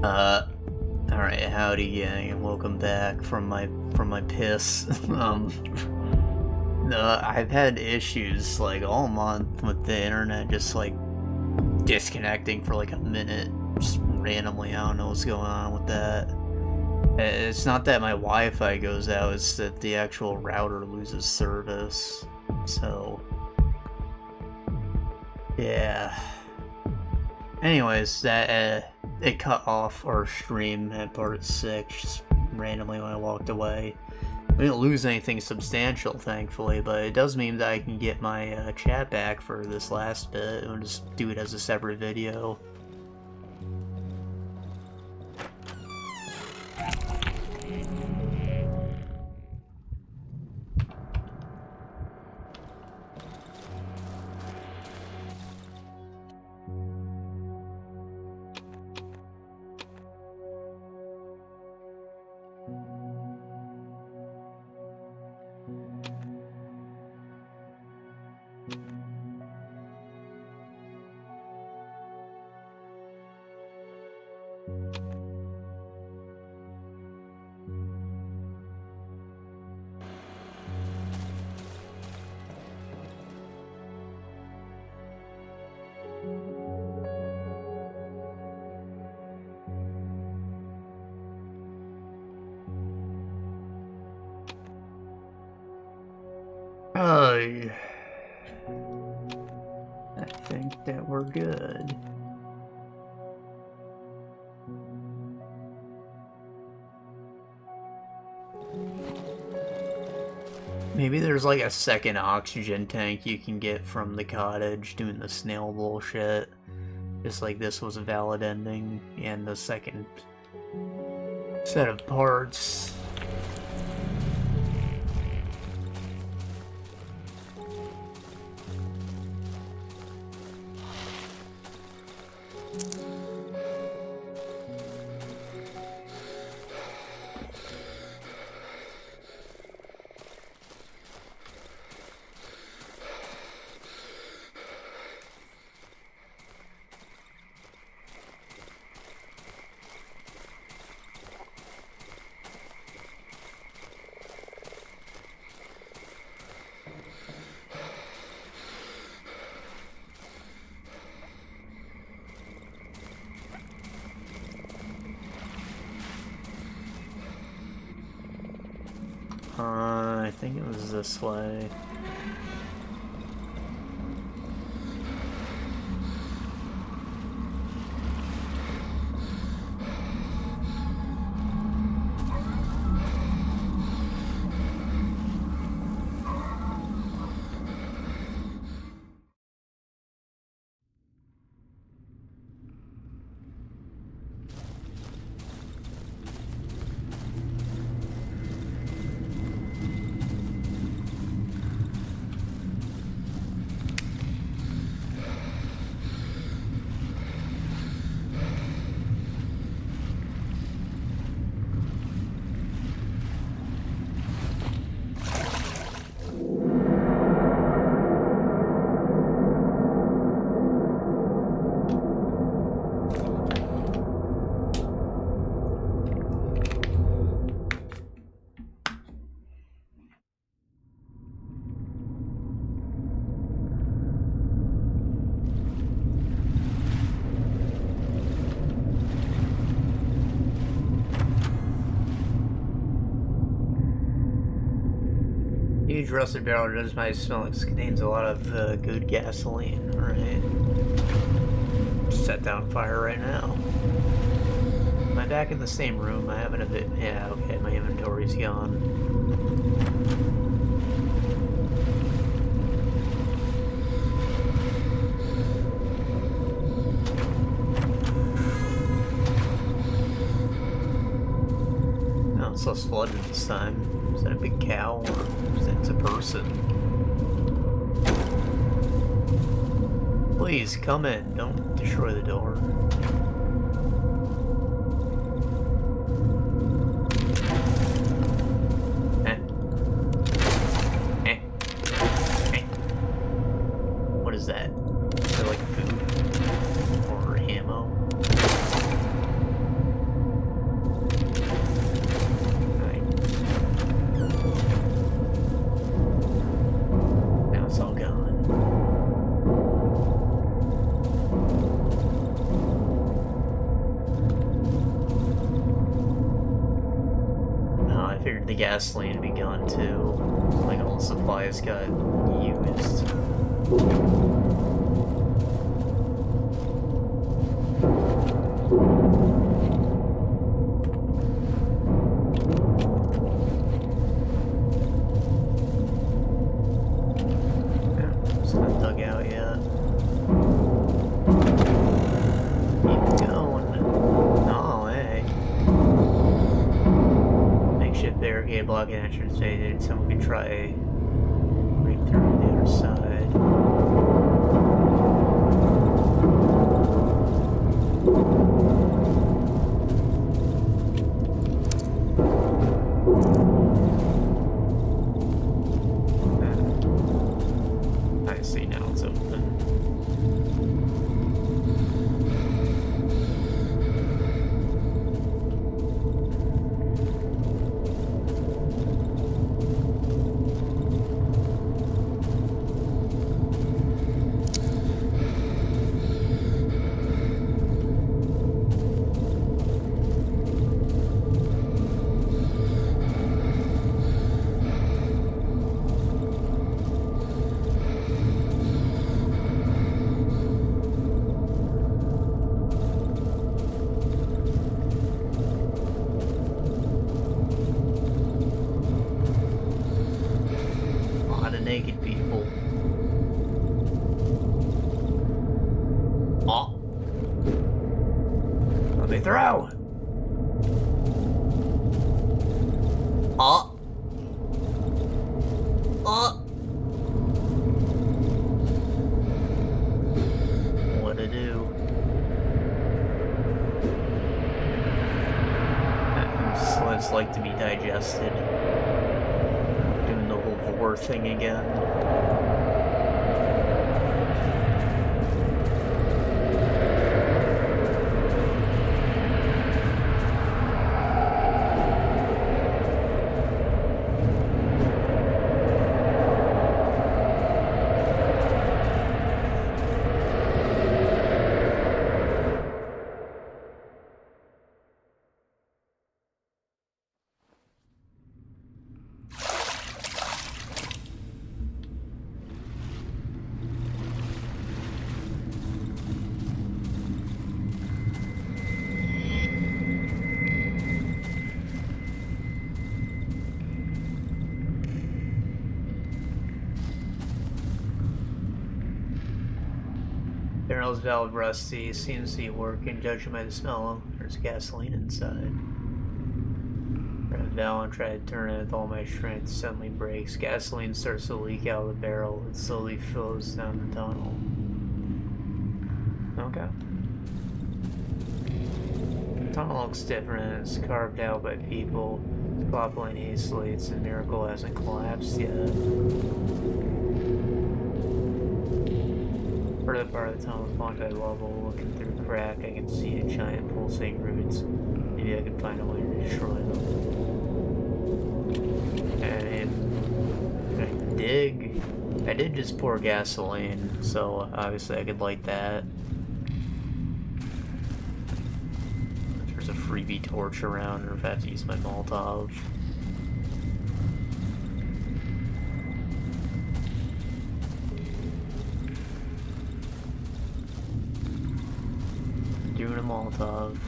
Alright, howdy gang, and welcome back from my piss. I've had issues, like, all month with the internet just, like, disconnecting for, like, a minute, just randomly. I don't know what's going on with that. It's not that my Wi-Fi goes out, it's that the actual router loses service. So, yeah. Anyways, that, it cut off our stream at part 6 just randomly when I walked away. We didn't lose anything substantial, thankfully, but it does mean that I can get my chat back for this last bit and just do it as a separate video. I think that we're good. Maybe there's like a second oxygen tank you can get from the cottage doing the snail bullshit. Just like this was a valid ending, and the second set of parts. I think it was this way. Huge rusted barrel just might smell like it contains a lot of good gasoline. Alright. Set down fire right now. Am I back in the same room? I haven't a bit. Yeah, okay, my inventory's gone. Oh, it's less flooded this time. Is that a big cow or is that a person? Please come in. Don't destroy the door. What is that? Is it like food or ammo? wanted the gasoline to be gone too. Like all the supplies got used. Blocking entrance stated someone could try break through the other side. I see, now it's open. Naked people. Oh. Let me throw. Oh. Oh. What to do? That's what it's like to be digested. War thing again. Barrel's valve rusty, seems to be working, judging by the smell. There's gasoline inside. Grab the valve and try to turn it with all my strength. Suddenly breaks. Gasoline starts to leak out of the barrel. It slowly flows down the tunnel. Okay. The tunnel looks different. It's carved out by people. It's popping hastily. It's a miracle it hasn't collapsed yet. Further part of the tunnel is blocked by rubble. Looking through a crack, I can see the giant pulsating roots. Maybe I can find a way to destroy them. And I dig. I did just pour gasoline, so obviously I could light that. If there's a freebie torch around, or if I have to use my Molotov. Doing a Molotov.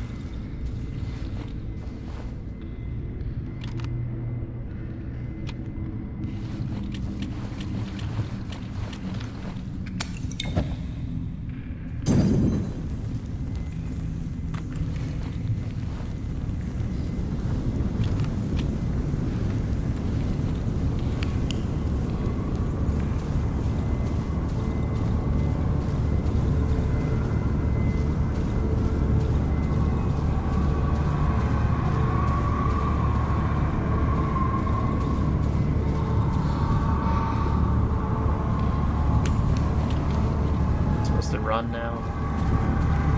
Run now.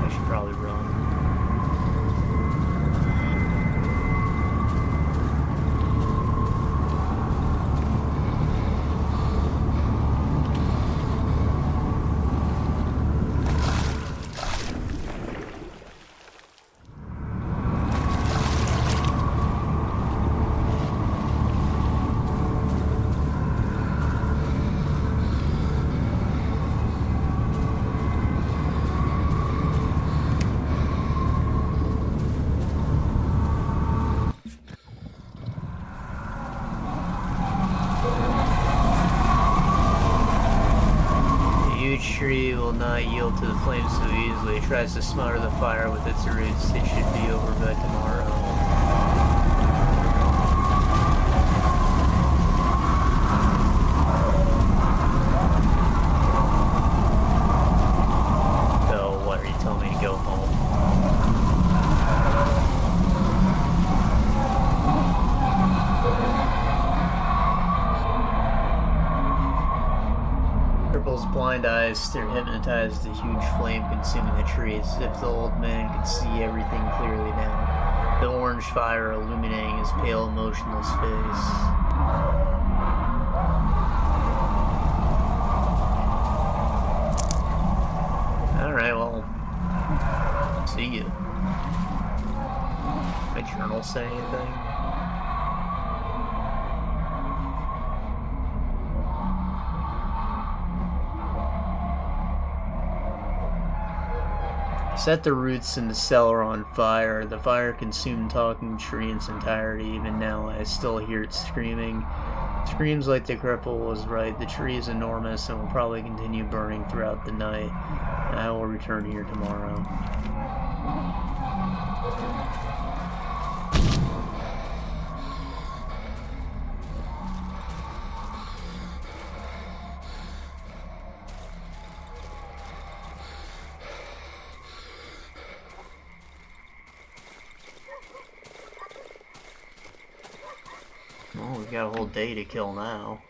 I should probably run. yield to the flames so easily. It tries to smother the fire with its roots. It should be over by tomorrow. So, what are you telling me to go home? Tripple's blind eyes stare hypnotized the huge flame consuming the trees, as if the old man could see everything clearly now, the orange fire illuminating his pale, motionless face. Alright, well, see you. My journal say anything? Set the roots in the cellar on fire. The fire consumed talking tree in its entirety. Even now, I still hear it screaming. It screams like the cripple was right. The tree is enormous and will probably continue burning throughout the night. I will return here tomorrow. Well, we've got a whole day to kill now.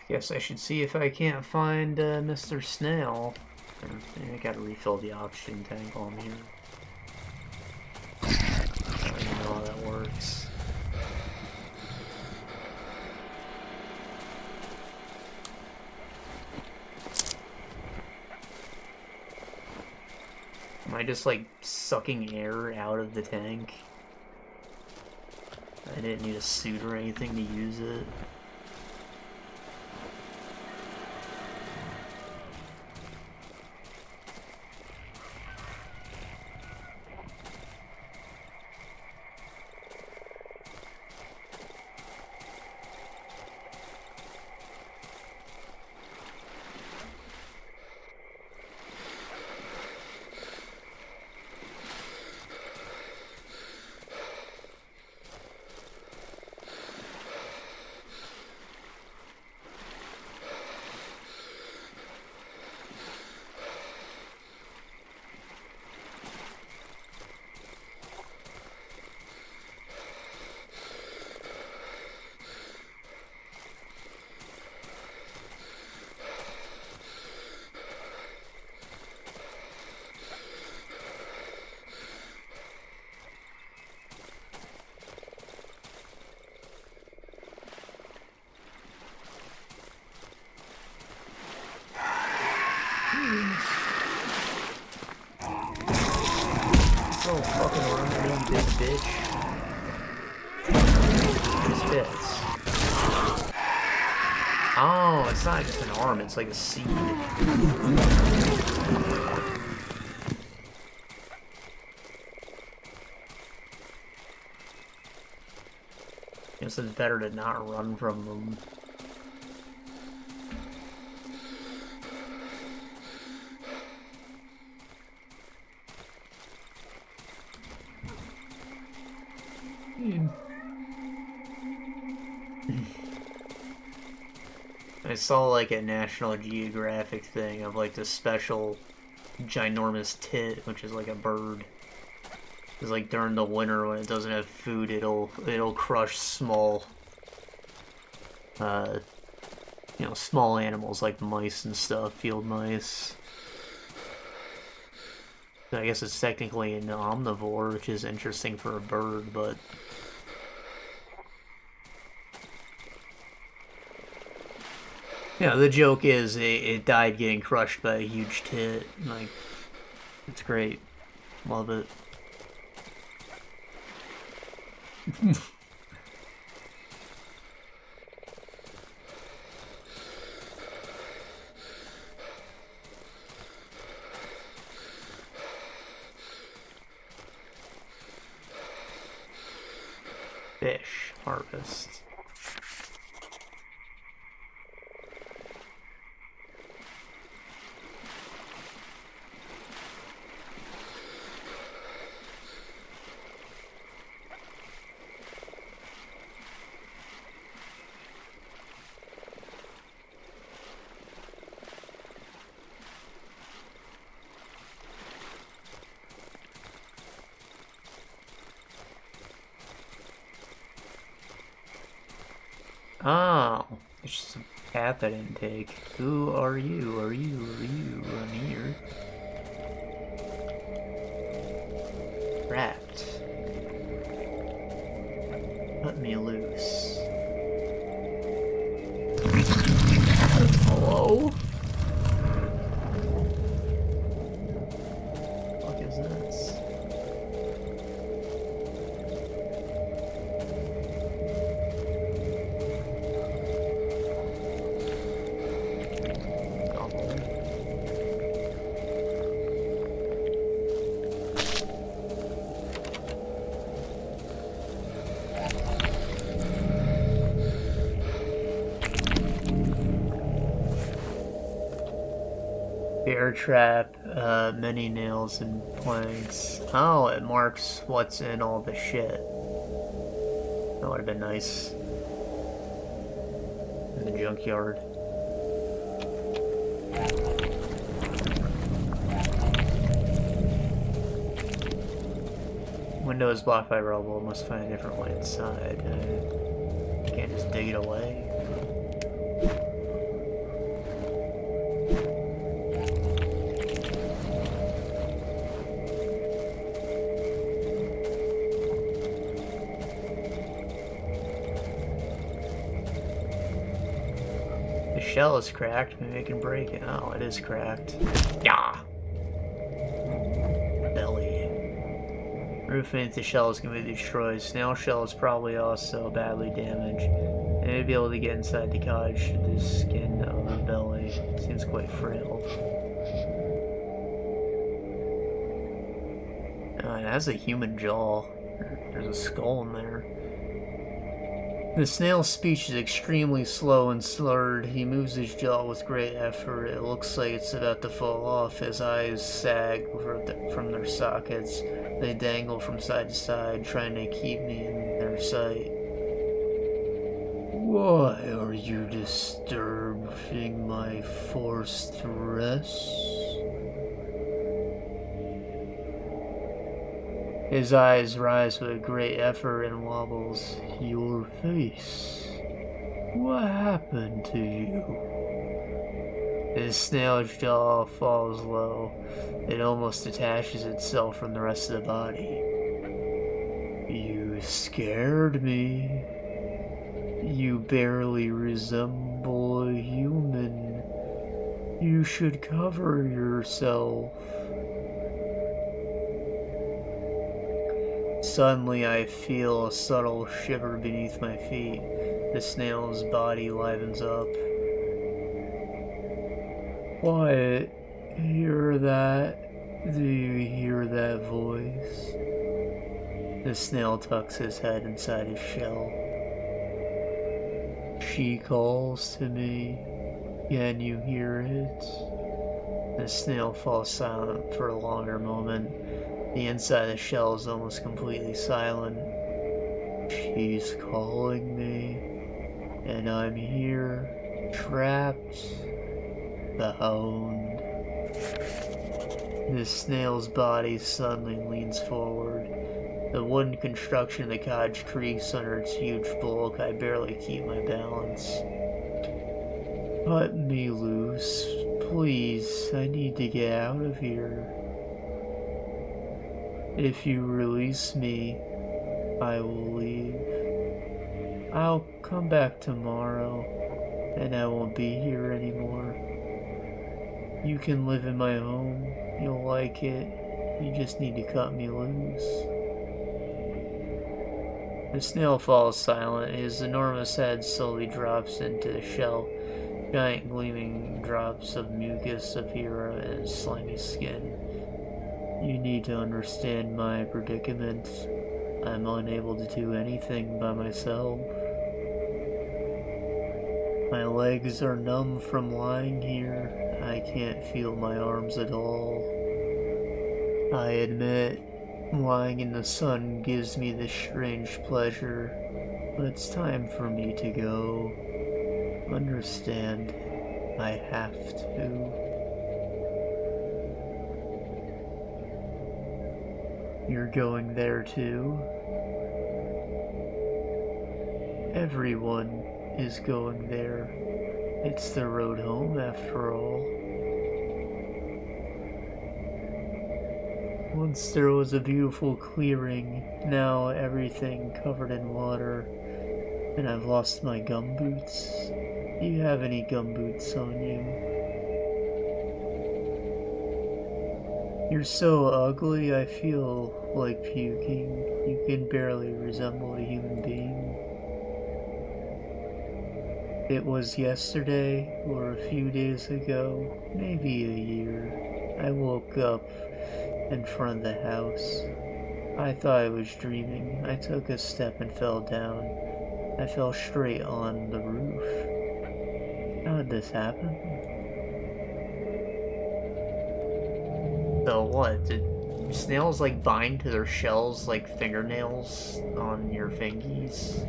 Guess I should see if I can't find Mr. Snail. I gotta refill the oxygen tank while I'm here. I don't even know how that works. Am I just like sucking air out of the tank? I didn't need a suit or anything to use it. So fucking around, you big bitch. This fits. Oh, it's not just an arm, it's like a seed. Guess it's better to not run from them. I saw like a National Geographic thing of like this special ginormous tit, which is like a bird. It's like during the winter when it doesn't have food, it'll crush small, small animals like mice and stuff, field mice. So I guess it's technically an omnivore, which is interesting for a bird, but. Yeah, the joke is it died getting crushed by a huge tit. Like, it's great. Love it. fish harvest. Oh, it's just a path I didn't take. Who are you? Are you? I'm here. Wrapped. Let me loose. Hello? What the fuck is this? Bear trap, many nails and planks. Oh, it marks what's in all the shit. That would have been nice. In the junkyard. Window is blocked by rubble. Must find a different way inside. Can't just dig it away. The shell is cracked. Maybe I can break it. Oh, it is cracked. Yeah. Belly. Roof beneath the shell is going to be destroyed. Snail shell is probably also badly damaged. I may be able to get inside the cottage through the skin of the belly. Seems quite frail. It has a human jaw. There's a skull in there. The snail's speech is extremely slow and slurred. He moves his jaw with great effort. It looks like it's about to fall off. His eyes sag from their sockets. They dangle from side to side, trying to keep me in their sight. Why are you disturbing my forced rest? His eyes rise with a great effort and wobbles. Your face. What happened to you? His snail's jaw falls low. It almost detaches itself from the rest of the body. You scared me. You barely resemble a human. You should cover yourself. Suddenly I feel a subtle shiver beneath my feet. The snail's body livens up. Quiet. Hear that? Do you hear that voice? The snail tucks his head inside his shell. She calls to me. Can you hear it? The snail falls silent for a longer moment. The inside of the shell is almost completely silent. She's calling me, and I'm here, trapped, bound. The snail's body suddenly leans forward. The wooden construction of the cottage creaks under its huge bulk. I barely keep my balance. Cut me loose, please. I need to get out of here. If you release me, I will leave. I'll come back tomorrow, and I won't be here anymore. You can live in my home. You'll like it. You just need to cut me loose. The snail falls silent. His enormous head slowly drops into the shell. Giant gleaming drops of mucus appear on his slimy skin. You need to understand my predicament. I'm unable to do anything by myself. My legs are numb from lying here. I can't feel my arms at all. I admit, lying in the sun gives me this strange pleasure, but it's time for me to go. Understand, I have to. You're going there too? Everyone is going there. It's the road home after all. Once there was a beautiful clearing, now everything covered in water, and I've lost my gumboots. Do you have any gumboots on you? You're so ugly, I feel like puking. You can barely resemble a human being. It was yesterday, or a few days ago, maybe a year. I woke up in front of the house. I thought I was dreaming. I took a step and fell down. I fell straight on the roof. How did this happen? So what? Did snails like bind to their shells like fingernails on your fingies?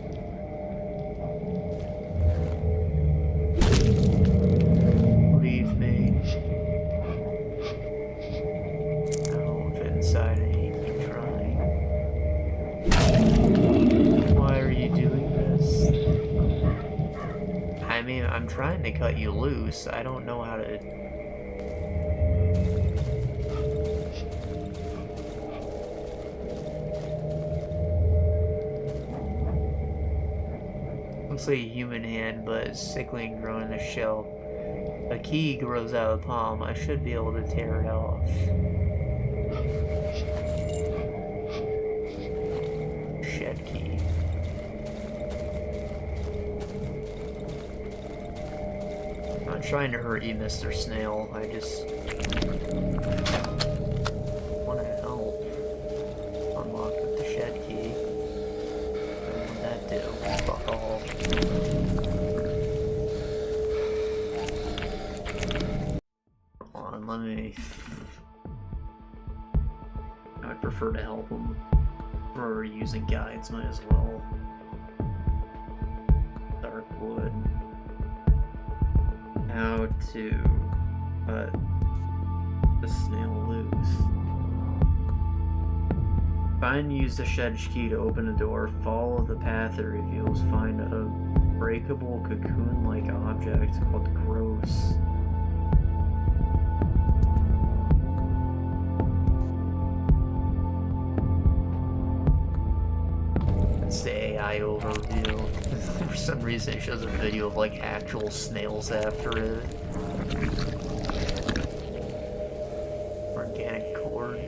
Leave me. I don't fit inside and you keep trying. Why are you doing this? I mean, I'm trying to cut you loose. I don't know how to... Looks like a human hand, but it's sickly and growing in the shell. A key grows out of the palm. I should be able to tear it off. Shed key. I'm not trying to hurt you, Mr. Snail. I just want to help. Unlock with the shed key. What would that do? Fuck all. Hold on, let me... I'd prefer to help him. For using guides, might as well. Darkwood. How to cut the snail loose. Find and use the shed key to open a door. Follow the path it reveals. Find a breakable cocoon-like object called gross. That's the AI overview. For some reason it shows a video of like actual snails after it. Organic cord.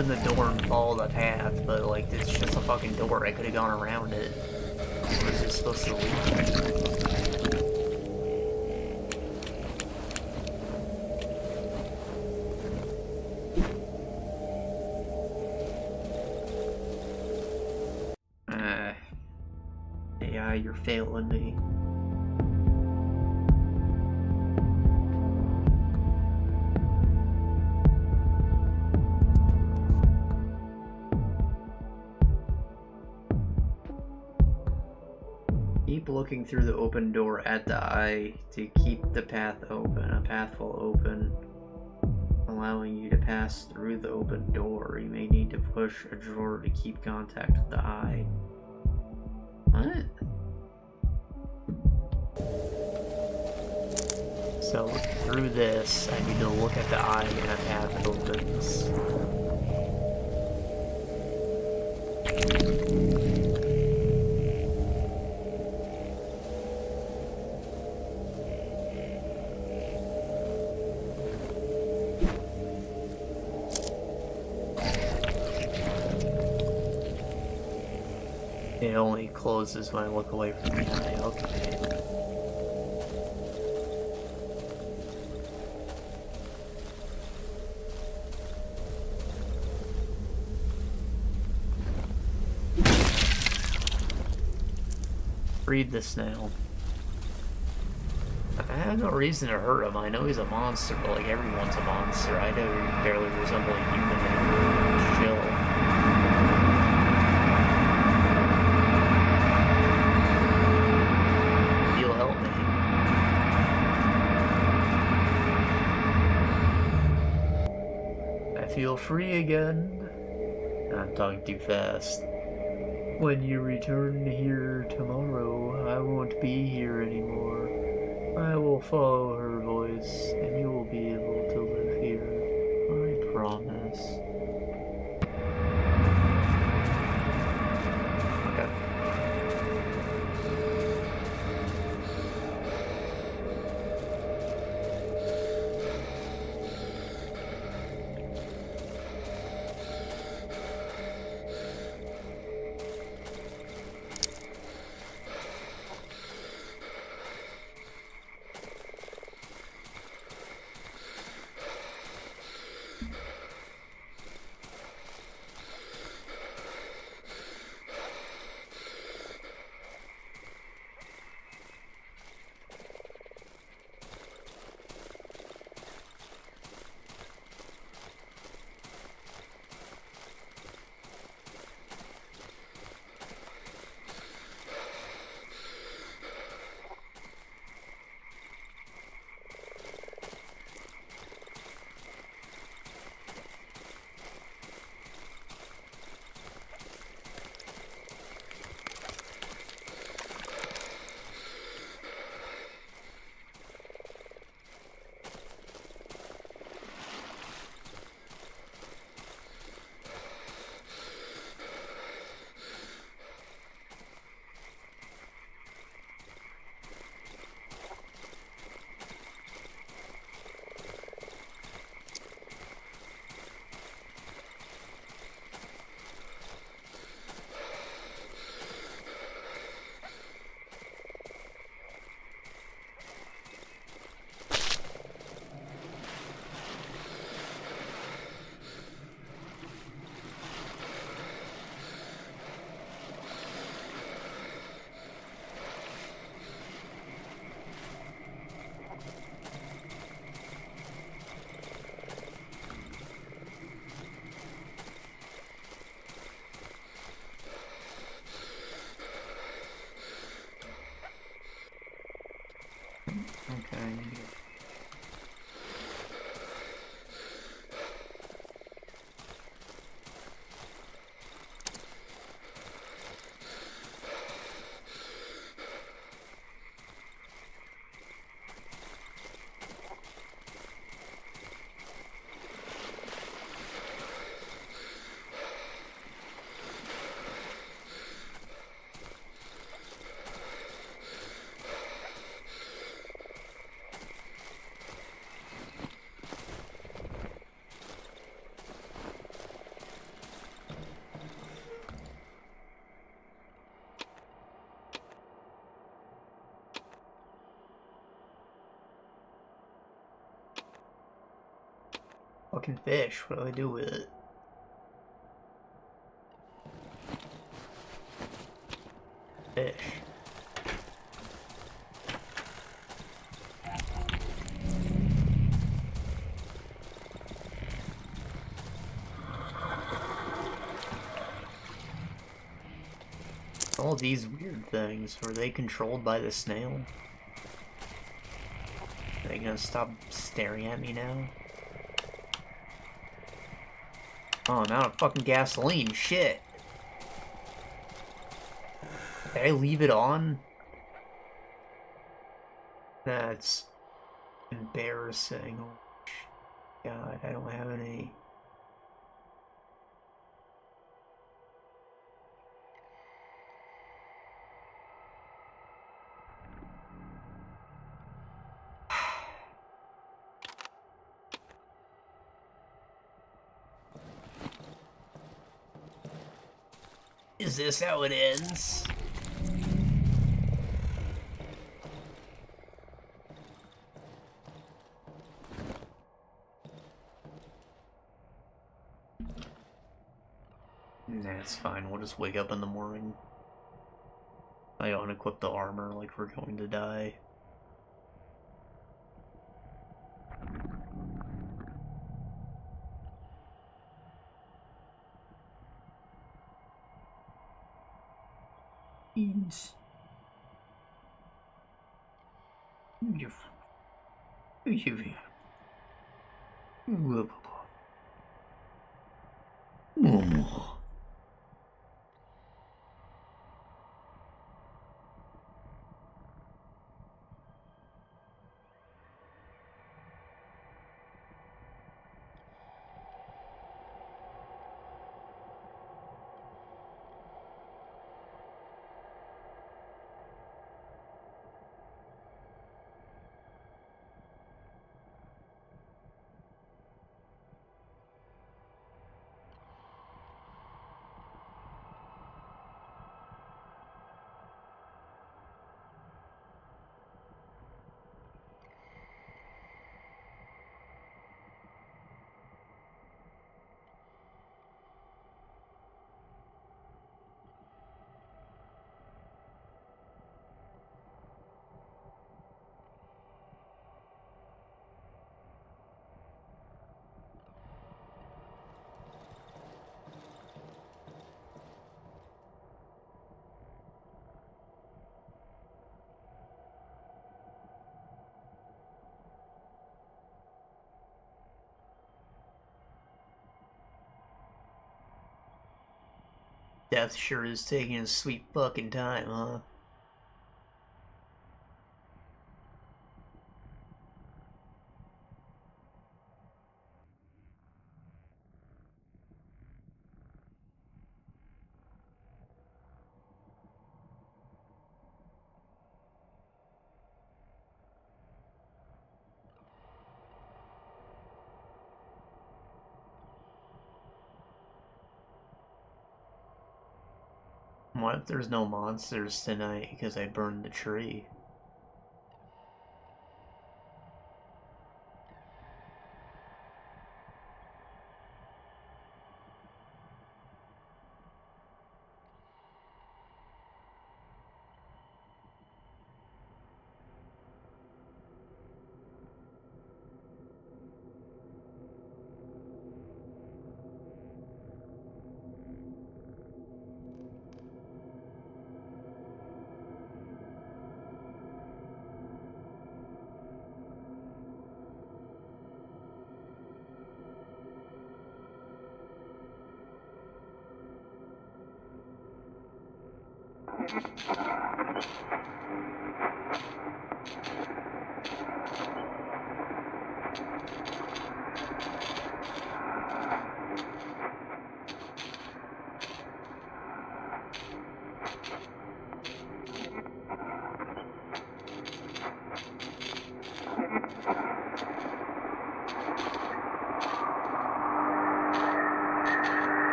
The door and follow the path, but like it's just a fucking door. I could have gone around it. Where is it supposed to lead? Yeah, you're failing me. Keep looking through the open door at the eye to keep the path open. A path will open, allowing you to pass through the open door. You may need to push a drawer to keep contact with the eye. What? So through this, I need to look at the eye and a path opens. It only closes when I look away from the eye. Okay. Freed the snail. I have no reason to hurt him. I know he's a monster, but like everyone's a monster. I know he barely resemble a human anymore. Chill. He'll help me. I feel free again. I'm talking too fast. When you return here tomorrow, I won't be here anymore. I will follow her voice, and you will be able to live here. I promise. Okay. Okay. Fucking fish, what do I do with it? Fish. all these weird things? Were they controlled by the snail? Are they gonna stop staring at me now? Oh, I'm out of fucking gasoline. Shit. Did I leave it on? That's embarrassing. Oh, God, I don't have any. Is this how it ends? That's fine, we'll just wake up in the morning. I don't equip the armor like we're going to die. Yes. Death sure is taking a sweet fucking time, huh? What if there's no monsters tonight because I burned the tree?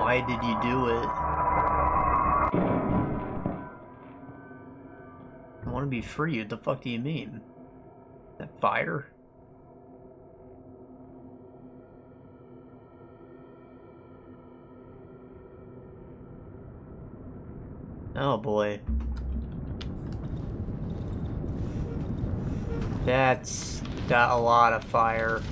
Why did you do it? I want to be free. What the fuck do you mean? That fire? Oh boy. That's got a lot of fire.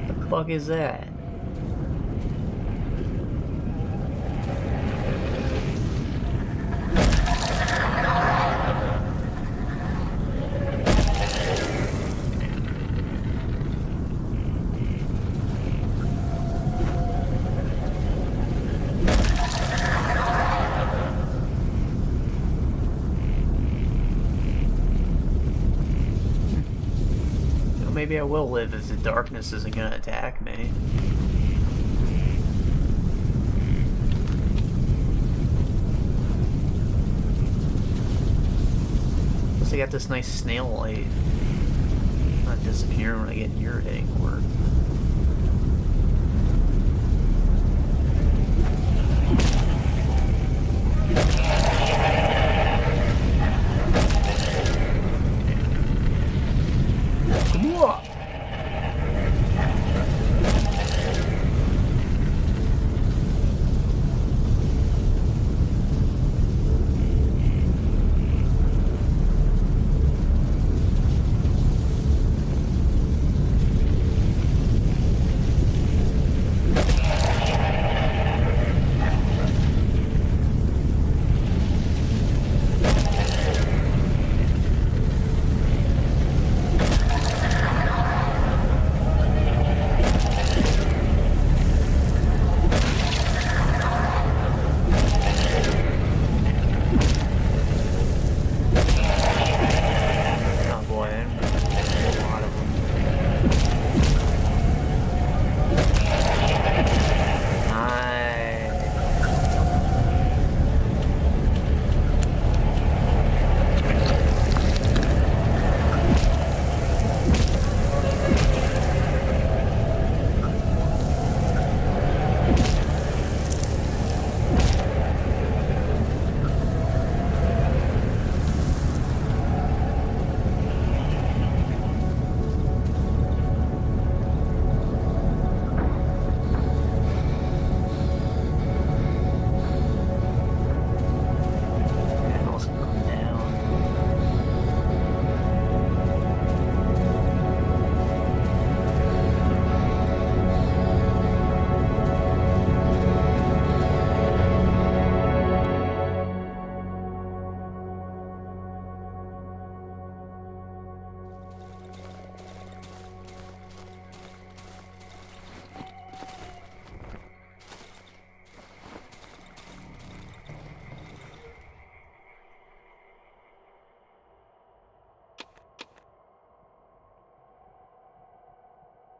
What the fuck is that? Maybe I will live if the darkness isn't gonna attack me. Plus I got this nice snail light. Not disappearing when I get near it anymore.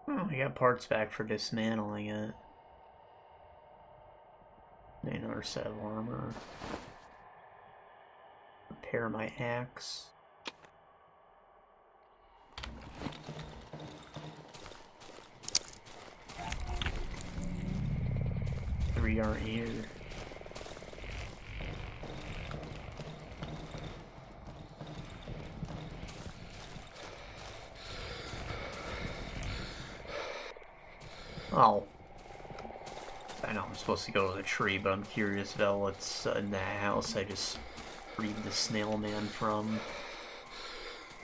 Oh, I got parts back for dismantling it. Another set of armor. Repair my axe. Three aren't here. Oh. I know I'm supposed to go to the tree, but I'm curious about what's in that house I just freed the snail man from.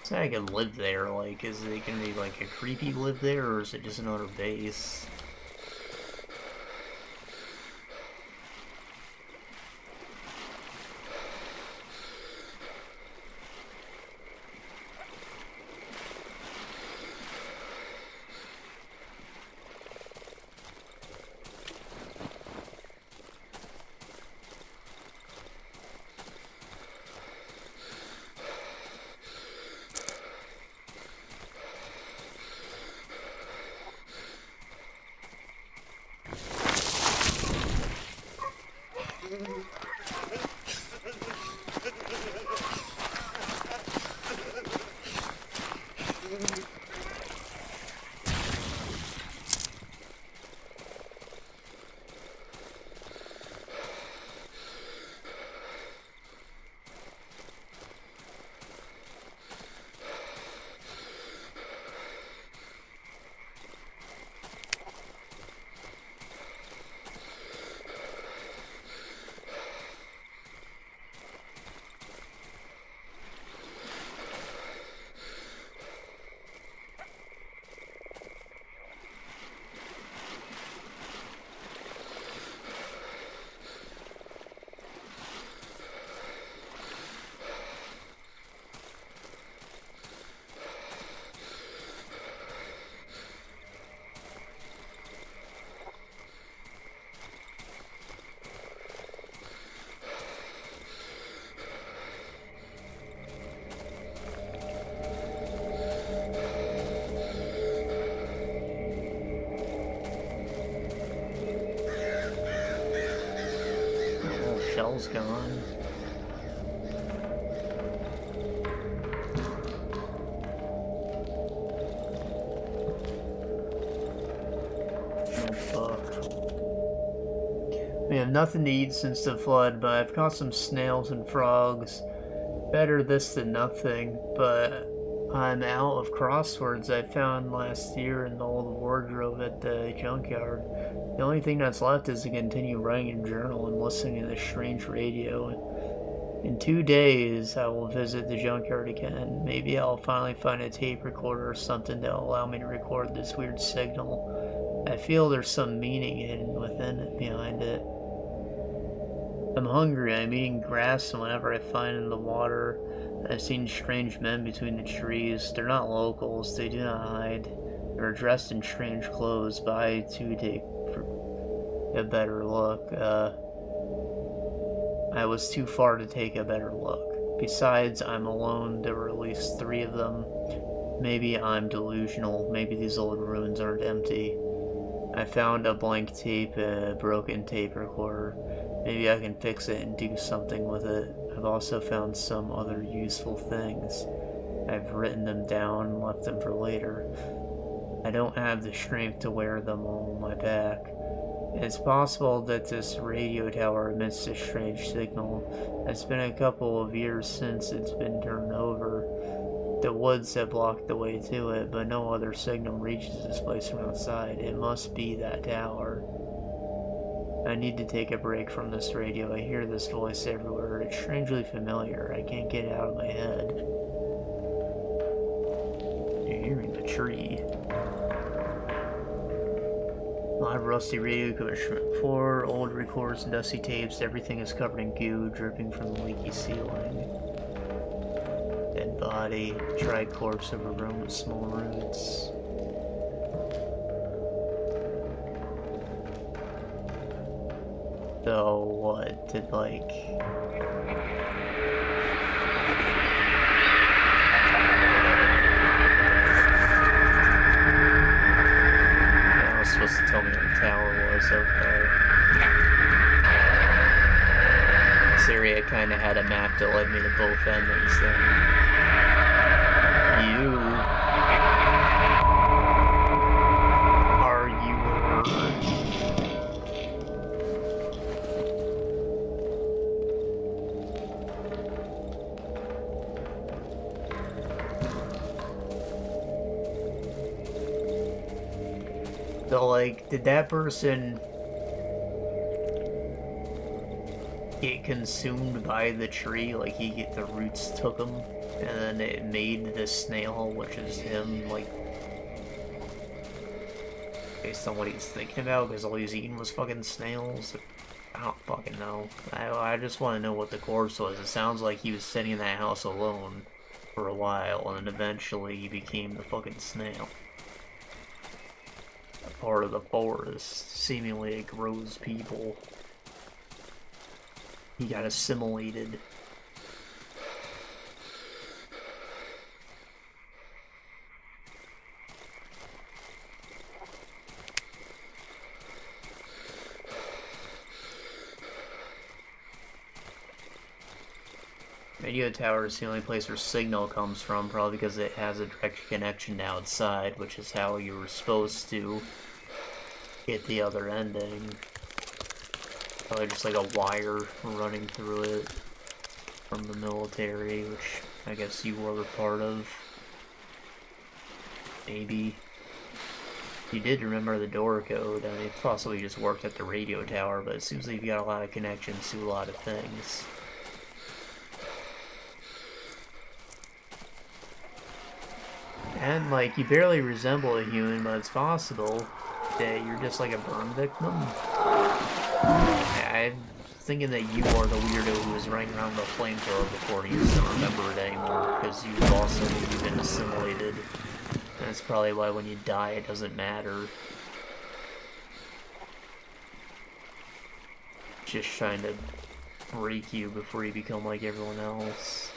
So I could live there, like, is it gonna be like a creepy live there, or is it just another base? Snail's gone. We have nothing to eat since the flood, but I've caught some snails and frogs. Better this than nothing, but I'm out of crosswords I found last year in the old wardrobe at the junkyard. The only thing that's left is to continue writing a journal and listening to this strange radio. In 2 days, I will visit the junkyard again. Maybe I'll finally find a tape recorder or something that'll allow me to record this weird signal. I feel there's some meaning hidden within it, behind it. I'm hungry. I'm eating grass and whatever I find in the water. I've seen strange men between the trees. They're not locals. They do not hide. They're dressed in strange clothes, but I too take a better look. I was too far to take a better look. Besides, I'm alone. There were at least 3 of them. Maybe I'm delusional. Maybe these old ruins aren't empty. I found a blank tape, a broken tape recorder. Maybe I can fix it and do something with it. I've also found some other useful things. I've written them down and left them for later. I don't have the strength to wear them on my back. It's possible that this radio tower emits a strange signal. It's been a couple of years since it's been turned over. The woods have blocked the way to it, but no other signal reaches this place from outside. It must be that tower. I need to take a break from this radio. I hear this voice everywhere. It's strangely familiar. I can't get it out of my head. You're hearing the tree. I have rusty radio equipment, 4 old recorders and dusty tapes. Everything is covered in goo, dripping from the leaky ceiling. Dead body, dry corpse overgrown with small roots. So what did I was supposed to tell me where the tower was, okay. This area kinda had a map that led me to both endings then. Are you So, like, did that person get consumed by the tree? Like, the roots took him, and then it made the snail, which is him, like, based on what he's thinking about, because all he's eating was fucking snails? I don't fucking know. I just want to know what the corpse was. It sounds like he was sitting in that house alone for a while, and then eventually he became the fucking snail. Part of the forest. Seemingly it grows people. He got assimilated. Radio tower is the only place where signal comes from, probably because it has a direct connection to outside, which is how you were supposed to get the other ending. Probably just like a wire running through it from the military, which I guess you were a part of. Maybe. You did remember the door code. I mean, it possibly just worked at the radio tower, but it seems like you've got a lot of connections to a lot of things. And, like, you barely resemble a human, but it's possible that you're just like a burn victim. I'm thinking that you are the weirdo who was running around with a flamethrower before and you just don't remember it anymore, because you've also been assimilated. And that's probably why when you die it doesn't matter. Just trying to break you before you become like everyone else.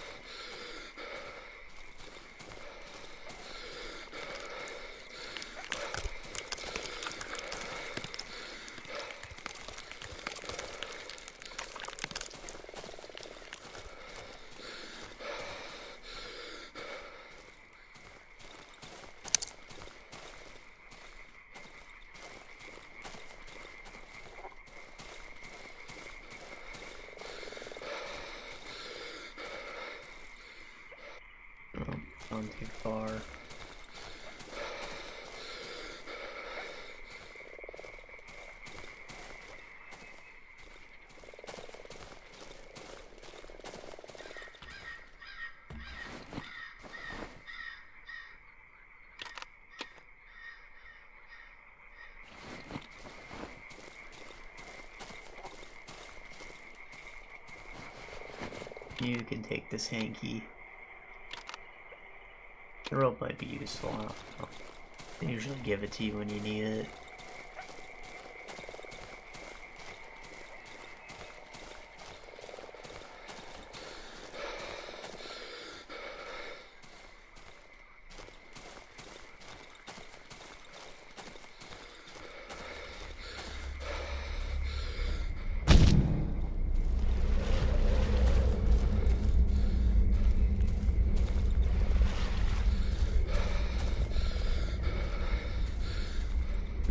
Oh, gone too far. You can take this hanky. The rope might be useful. I don't know. They usually give it to you when you need it.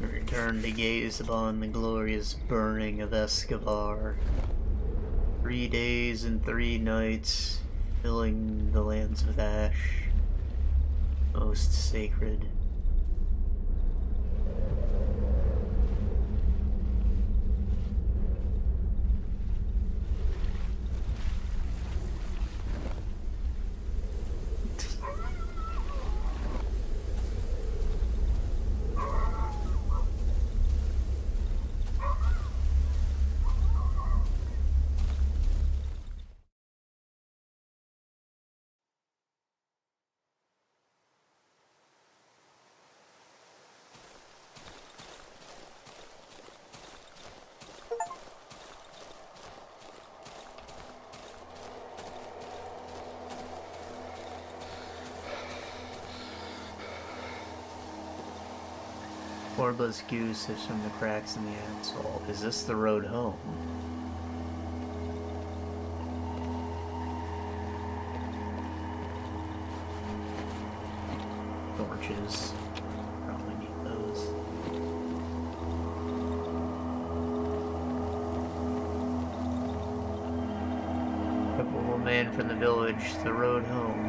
Return to gaze upon the glorious burning of Escobar. 3 days and 3 nights, filling the lands with ash. Most sacred. Corbless goose is from the cracks in the asphalt. Is this the road home? Torches. Probably need those. Couple of man from the village, the road home.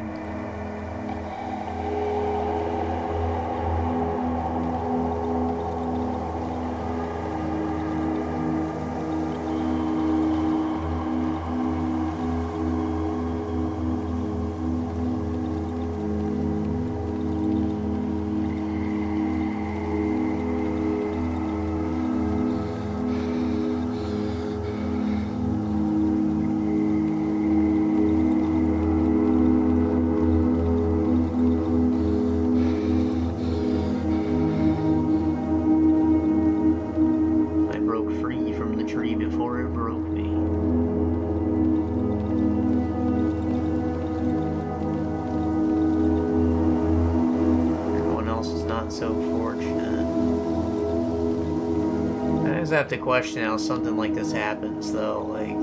Have to question how something like this happens, though. Like,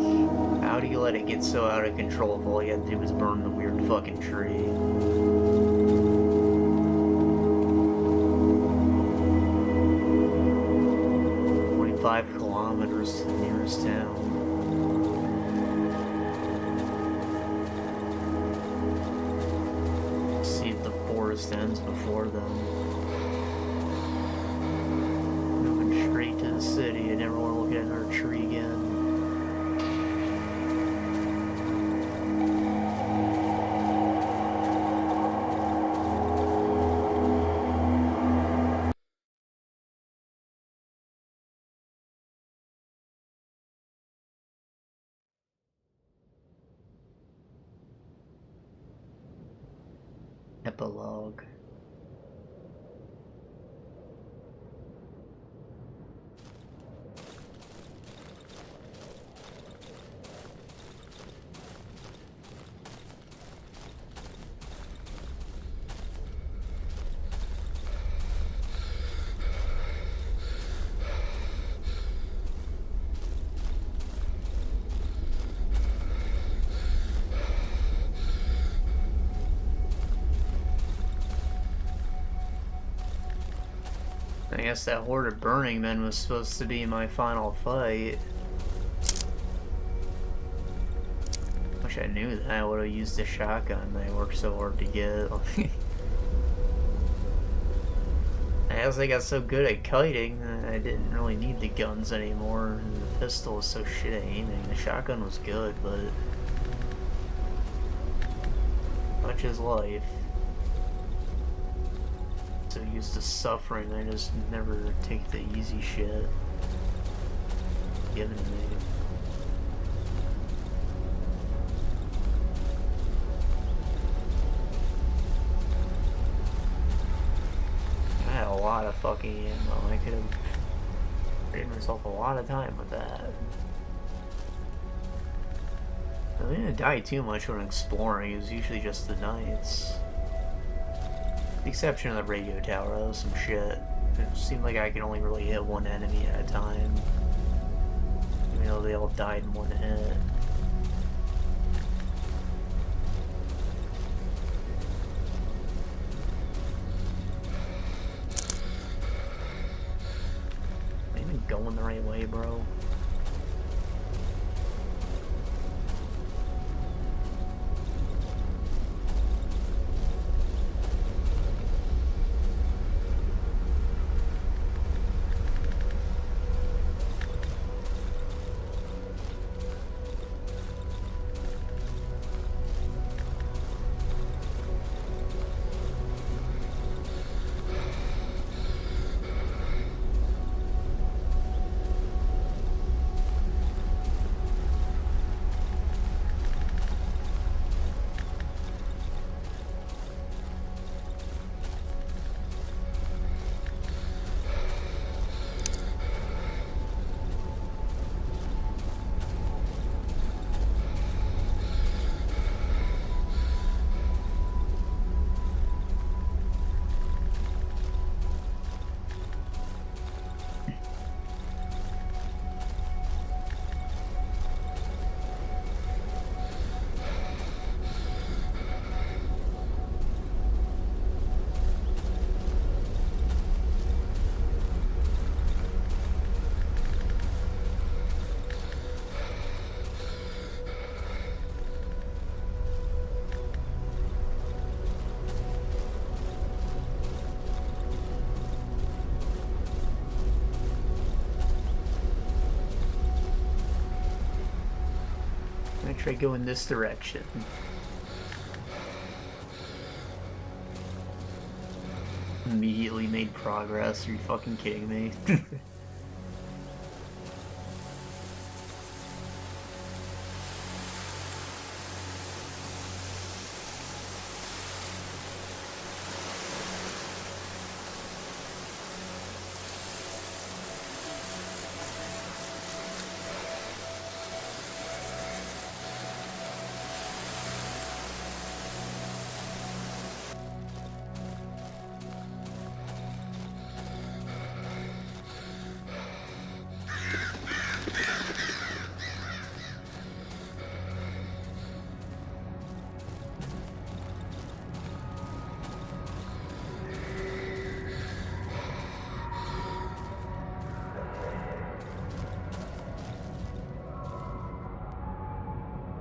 how do you let it get so out of control if all you had to do was burn the weird fucking tree? 25 kilometers to the nearest town. See if the forest ends before them. Straight to the city. I never want to look at another tree again. Epilogue. I guess that horde of Burning Men was supposed to be my final fight. Wish I knew that. I would have used the shotgun that I worked so hard to get. I guess I got so good at kiting that I didn't really need the guns anymore. And the pistol was so shit at aiming. The shotgun was good, but much is life. So used to suffering, I just never take the easy shit given to me. I had a lot of fucking ammo. I could have saved myself a lot of time with that. I didn't die too much when exploring. It was usually just the nights. With the exception of the radio tower, that was some shit. It seemed like I could only really hit one enemy at a time. Even though they all died in one hit. Am I even going the right way, bro? Try going this direction. Immediately made progress. Are you fucking kidding me?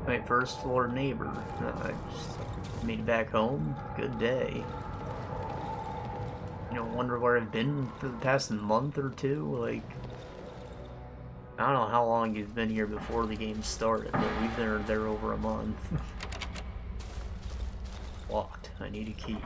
My first floor neighbor. I just made it back home. Good day. You know, wonder where I've been for the past month or two. Like, I don't know how long you've been here before the game started, but we've been there over a month. Locked. I need a key.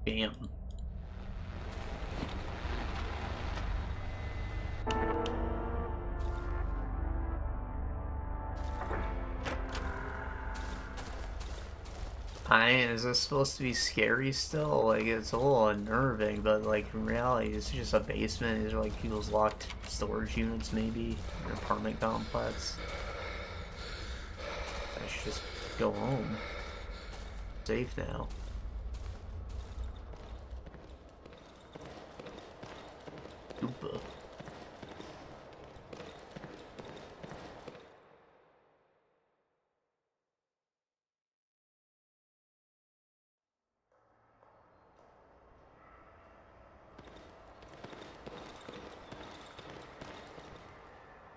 Damn. Is this supposed to be scary still? Like, it's a little unnerving, but like in reality, it's just a basement. These are like people's locked storage units, maybe an apartment complex. I should just go home. Safe now. Oopa.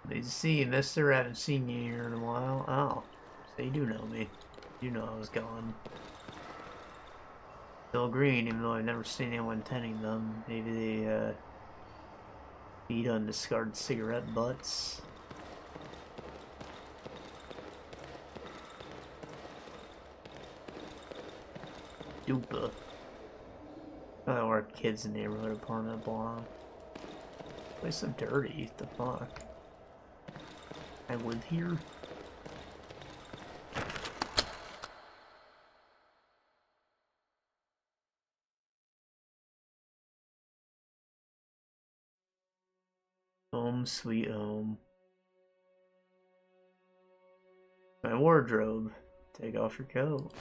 Nice to see you, mister. I haven't seen you here in a while. Oh, so you do know me. You know I was gone. Still green, even though I've never seen anyone tending them. Maybe they, feed on discarded cigarette butts. Dupa. I don't know where kids in the neighborhood apartment belong. It's so dirty. What the fuck? I live here? Home sweet home. My wardrobe. Take off your coat.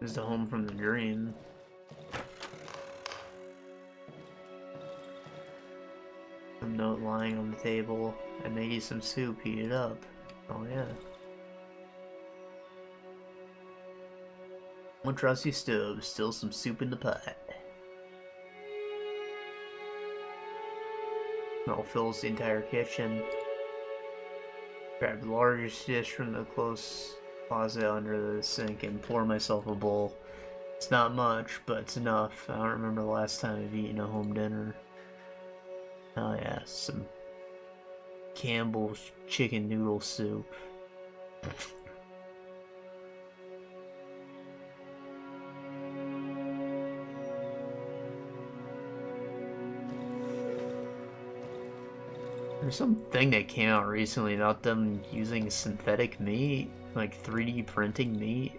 This is the home from the dream. Some note lying on the table. I made you some soup, heat it up. Oh yeah. One trusty stove, still some soup in the pot. Smell fills the entire kitchen. Grab the largest dish from the close closet under the sink and pour myself a bowl. It's not much, but it's enough. I don't remember the last time I've eaten a home dinner. Oh yeah, some Campbell's chicken noodle soup. There's something that came out recently about them using synthetic meat, like 3D printing meat.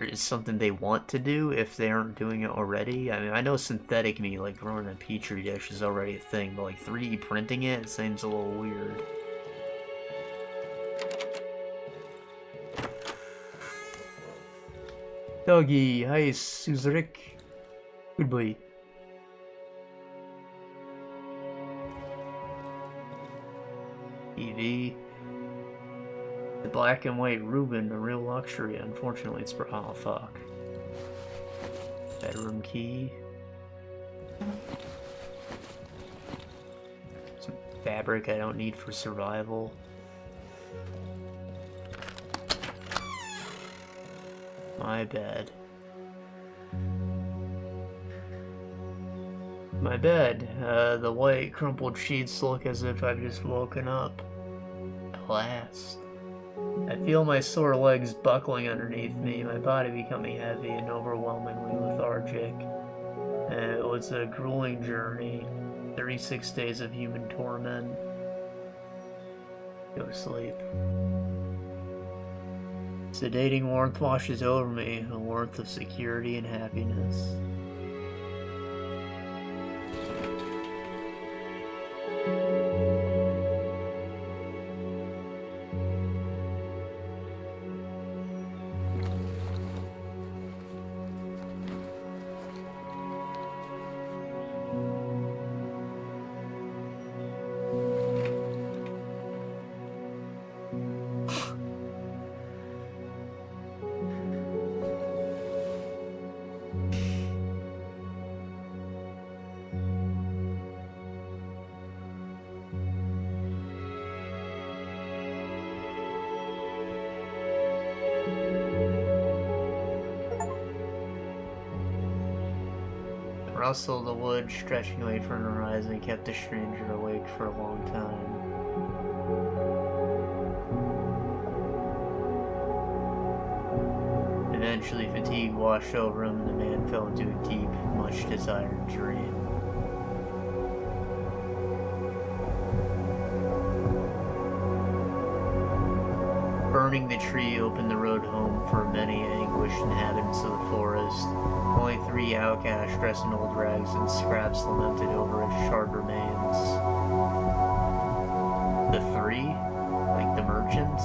Is something they want to do if they aren't doing it already. I mean, I know synthetic meat, like growing in a petri dish, is already a thing, but like 3D printing it seems a little weird. Doggy, hi Suzeric. Goodbye. TV. The black and white Reuben, a real luxury. Unfortunately, it's oh fuck. Bedroom key. Some fabric I don't need for survival. My bed. My bed. The white crumpled sheets look as if I've just woken up. At last. I feel my sore legs buckling underneath me, my body becoming heavy and overwhelmingly lethargic. It was a grueling journey. 36 days of human torment. Go to sleep. Sedating warmth washes over me, a warmth of security and happiness. The rustle of the wood stretching away from the horizon kept the stranger awake for a long time. Eventually, fatigue washed over him, and the man fell into a deep, much-desired dream. Burning the tree opened the road home for many anguished inhabitants of the forest. Only 3 outcasts dressed in old rags and scraps lamented over its charred remains. The 3? Like the merchants?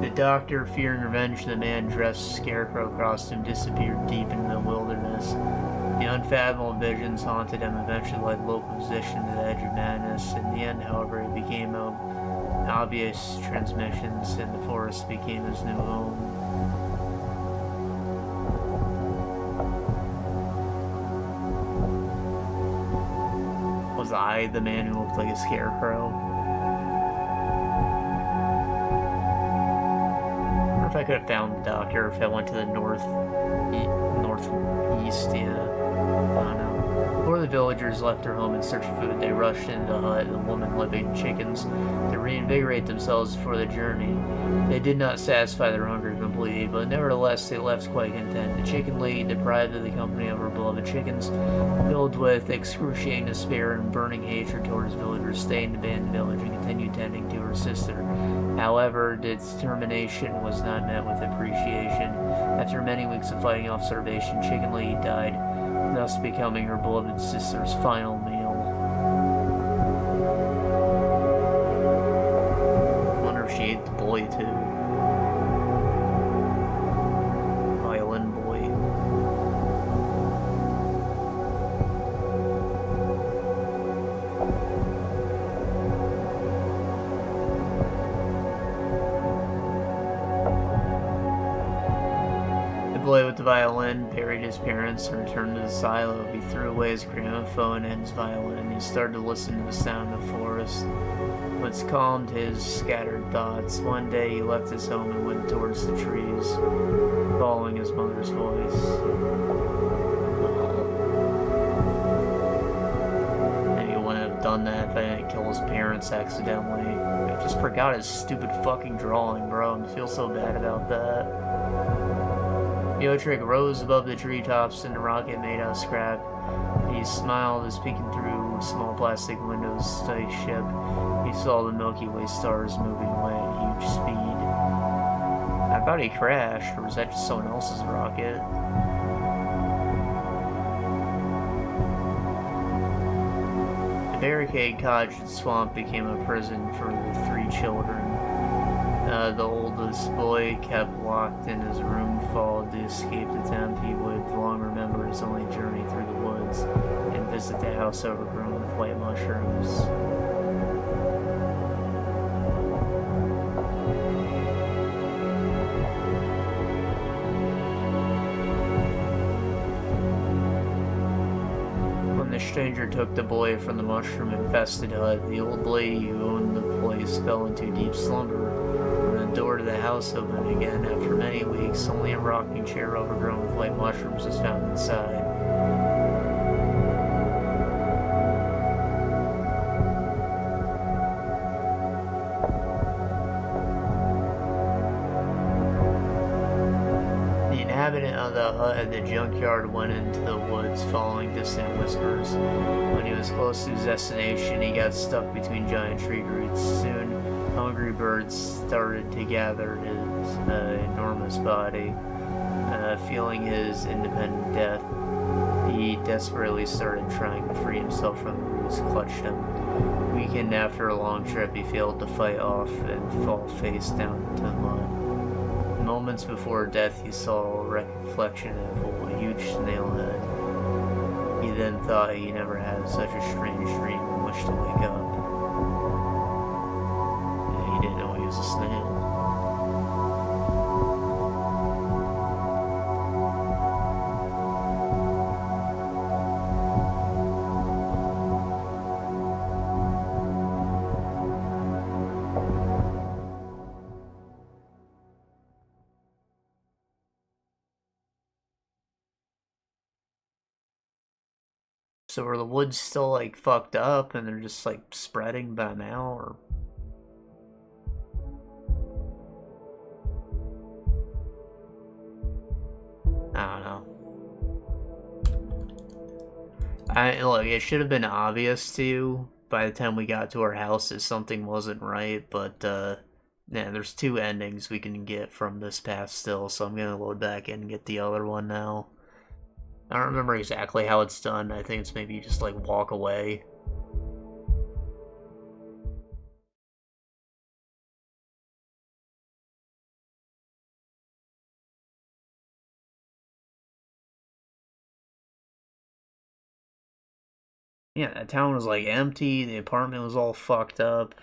The doctor, fearing revenge for the man dressed scarecrow costume, disappeared deep into the wilderness. The unfathomable visions haunted him, eventually led local musician to the edge of madness. In the end, however, it became obvious transmissions, and the forest became his new home. Was I the man who looked like a scarecrow? I wonder if I could have found the doctor if I went to the northeast, yeah. I don't know. Before the villagers left their home in search of food, they rushed into the hut, the woman living chickens, to reinvigorate themselves for the journey. They did not satisfy their hunger completely, but nevertheless they left quite content. The chicken lady, deprived of the company of her beloved chickens, filled with excruciating despair and burning hatred towards villagers, stayed in the abandoned village and continued tending to her sister. However, determination was not met with appreciation. After many weeks of fighting off starvation, Chicken Lady died, thus becoming her beloved sister's final meal. I wonder if she ate the boy too. Violin boy. The boy with the violin buried his parents and returned to the silo. He threw away his gramophone and his violin. He started to listen to the sound of the forest, which calmed his scattered thoughts. One day he left his home and went towards the trees, following his mother's voice. Maybe he wouldn't have done that if I didn't kill his parents accidentally. I just forgot his stupid fucking drawing, bro. I feel so bad about that. Yotrick rose above the treetops in a rocket made out of scrap. He smiled as peeking through small plastic windows of the ship, he saw the Milky Way stars moving away at huge speed. I thought he crashed, or was that just someone else's rocket? The barricade cottage and swamp became a prison for the three children. The oldest boy kept locked in his room, followed the escape attempt. He would long remember his only journey through the woods and visit the house overgrown with white mushrooms. When the stranger took the boy from the mushroom-infested hut, the old lady who owned the place fell into deep slumber. The door to the house opened again. After many weeks, only a rocking chair overgrown with white mushrooms was found inside. The inhabitant of the hut at the junkyard went into the woods, following distant whispers. When he was close to his destination, he got stuck between giant tree roots. Soon, hungry birds started to gather his enormous body. Feeling his independent death, he desperately started trying to free himself from the roots clutched him. Weakened after a long trip, he failed to fight off and fall face down into the mud. Moments before death, he saw a reflection of a huge snail head. He then thought he never had such a strange dream and wished to wake up. He didn't know he was a snail. So are the woods still like fucked up and they're just like spreading by now, or? I don't know. Look, it should have been obvious to you by the time we got to our house that something wasn't right, but yeah, there's two endings we can get from this path still, so I'm gonna load back in and get the other one now. I don't remember exactly how it's done. I think it's maybe you just like walk away Yeah, the town was like empty. The apartment was all fucked up.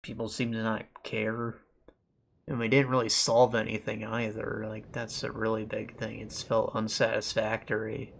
People seemed to not care. And we didn't really solve anything either. Like, that's a really big thing. It's felt unsatisfactory.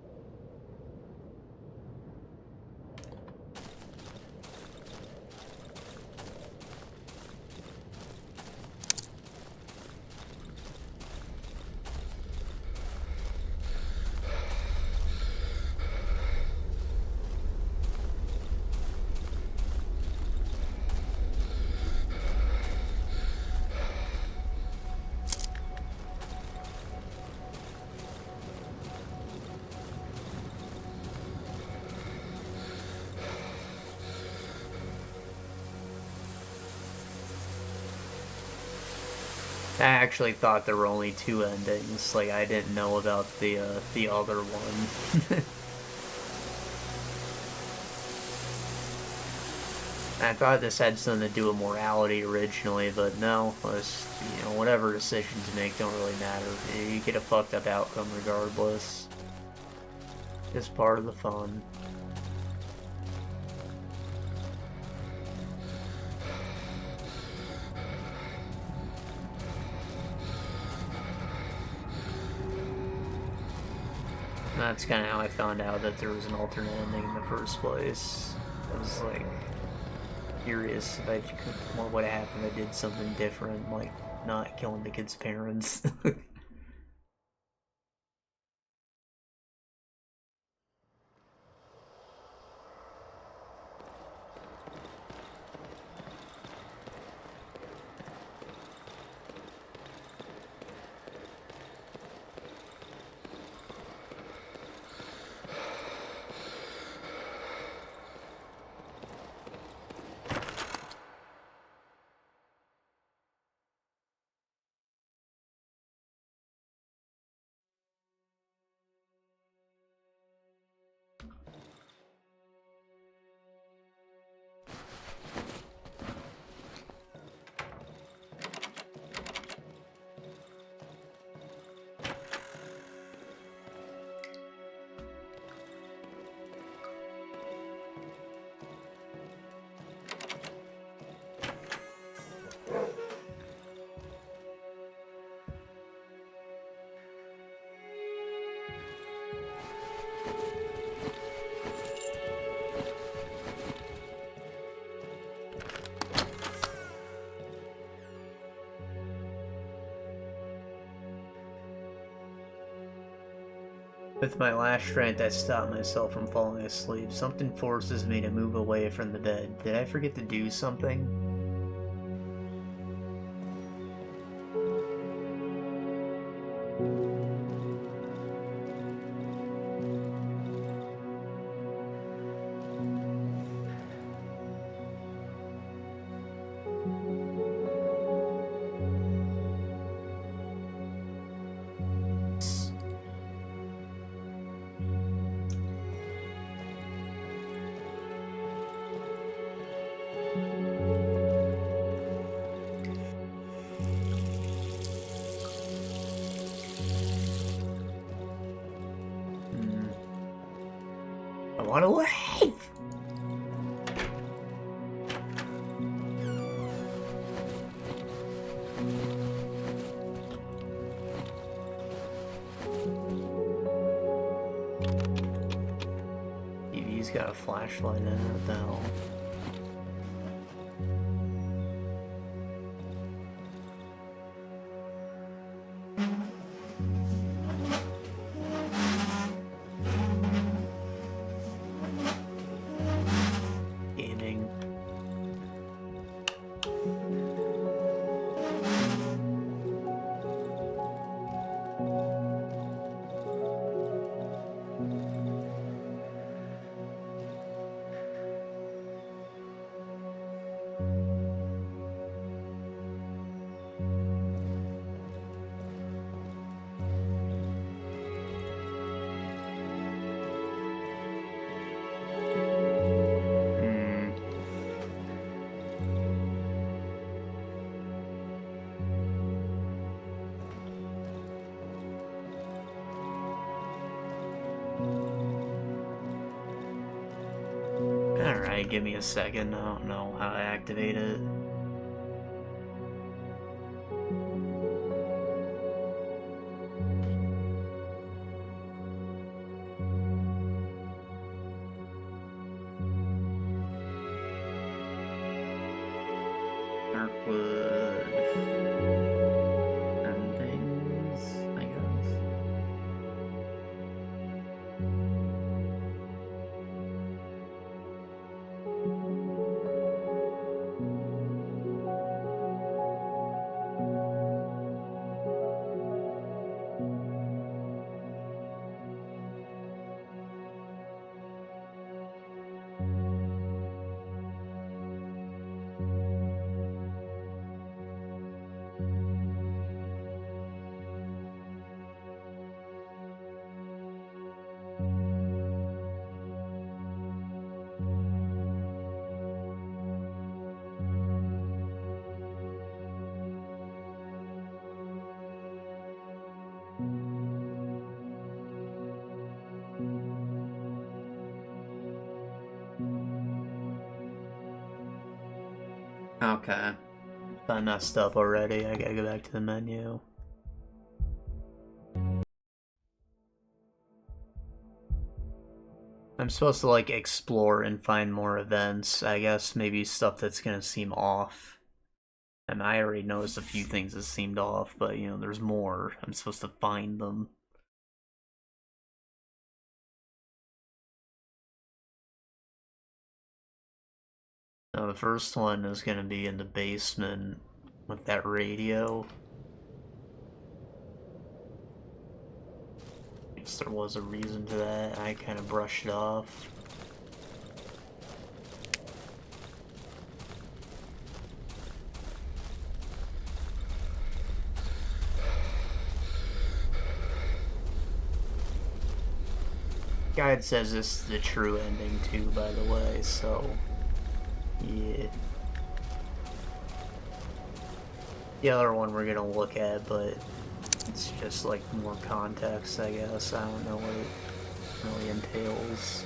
I actually thought there were only two endings. Like, I didn't know about the other one. I thought this had something to do with morality originally, but no. It's, whatever decisions you make don't really matter. You get a fucked up outcome regardless. It's part of the fun. That's kind of how I found out that there was an alternate ending in the first place. I was like curious what would happen if I did something different, like not killing the kid's parents. With my last strength, I stopped myself from falling asleep. Something forces me to move away from the bed. Did I forget to do something? I want to leave! TV's got a flashlight in it, what the hell? Gaming. Alright, give me a second. I don't know how to activate it. Darkwood. And things, I guess. Okay. I messed up already. I gotta go back to the menu. I'm supposed to, like, explore and find more events. I guess maybe stuff that's gonna seem off. And I already noticed a few things that seemed off, but, you know, there's more. I'm supposed to find them. Now, the first one is gonna be in the basement with that radio. I guess there was a reason to that. I kind of brushed it off. Guide says this is the true ending too, by the way, so yeah. The other one we're gonna look at, but it's just like more context, I guess. I don't know what it really entails.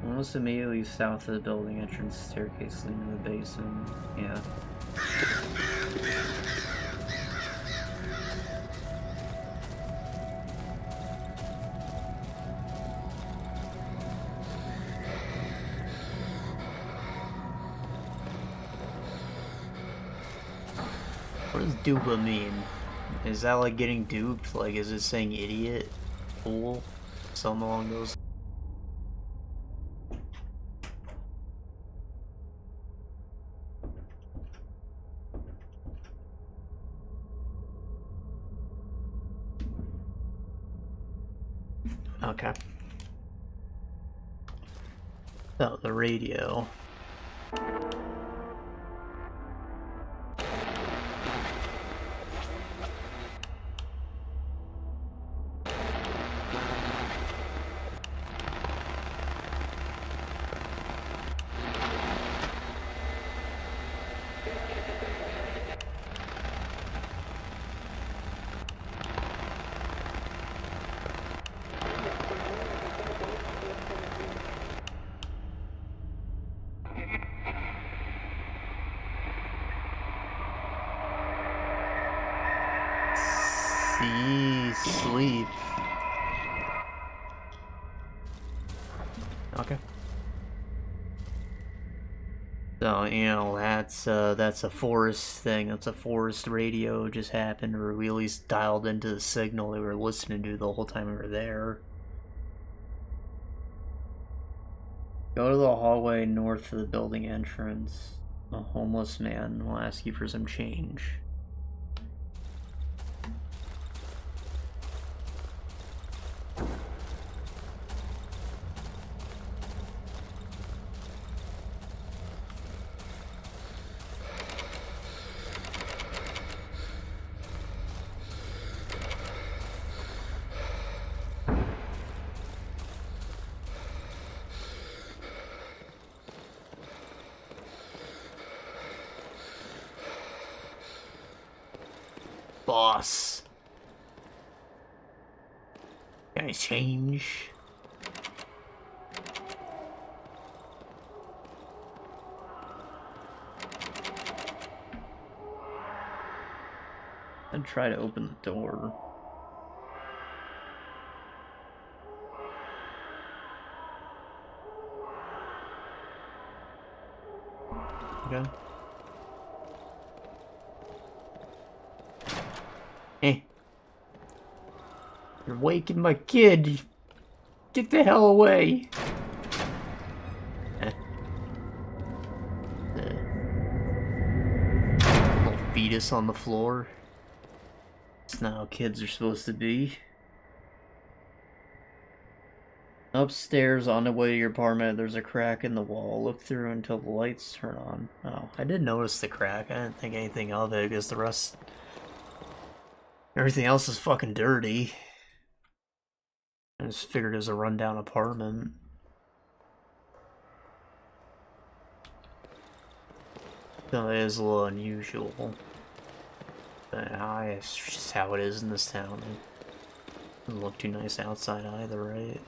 Almost immediately south of the building entrance staircase leading to the basement. Yeah. What does dupa mean? Is that like getting duped? Like, is it saying idiot? Fool? Something along those. Okay. Oh, the radio. Sleep. Okay. So, you know, that's a forest thing. That's a forest radio just happened, or we at least dialed into the signal they were listening to the whole time we were there. Go to the hallway north of the building entrance. A homeless man will ask you for some change. Boss. Can I change? I'd try to open the door. Okay. Eh. You're waking my kid. Get the hell away. Little fetus on the floor. It's not how kids are supposed to be. Upstairs on the way to your apartment, there's a crack in the wall. Look through until the lights turn on. Oh, I did notice the crack. I didn't think anything of it because the rest... everything else is fucking dirty. I just figured it was a rundown apartment. So it is a little unusual. But it's just how it is in this town. It doesn't look too nice outside either, right?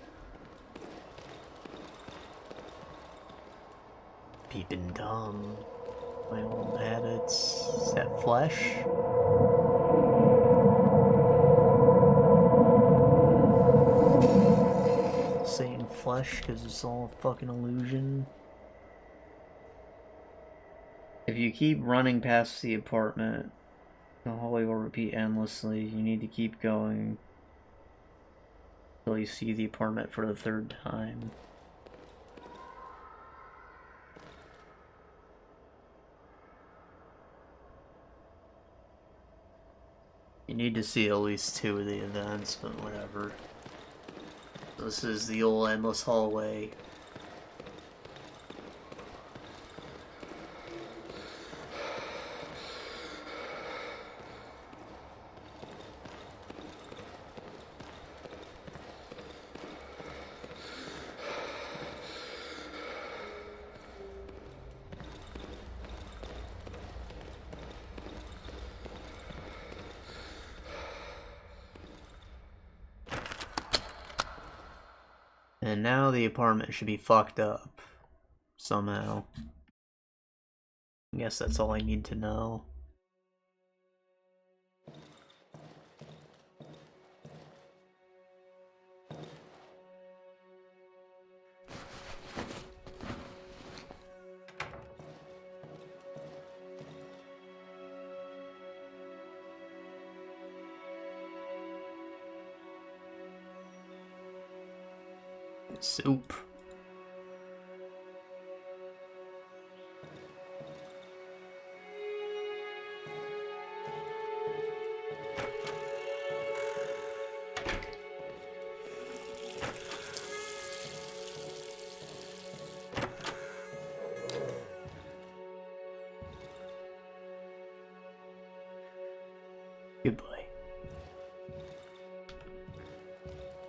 Peeping Tom. My old habits. Is that flesh? Saying flesh because it's all a fucking illusion. If you keep running past the apartment, the hallway will repeat endlessly. You need to keep going until you see the apartment for the third time. You need to see at least 2 of the events, but whatever. This is the old endless hallway. And now the apartment should be fucked up. Somehow. I guess that's all I need to know. Soup. Goodbye.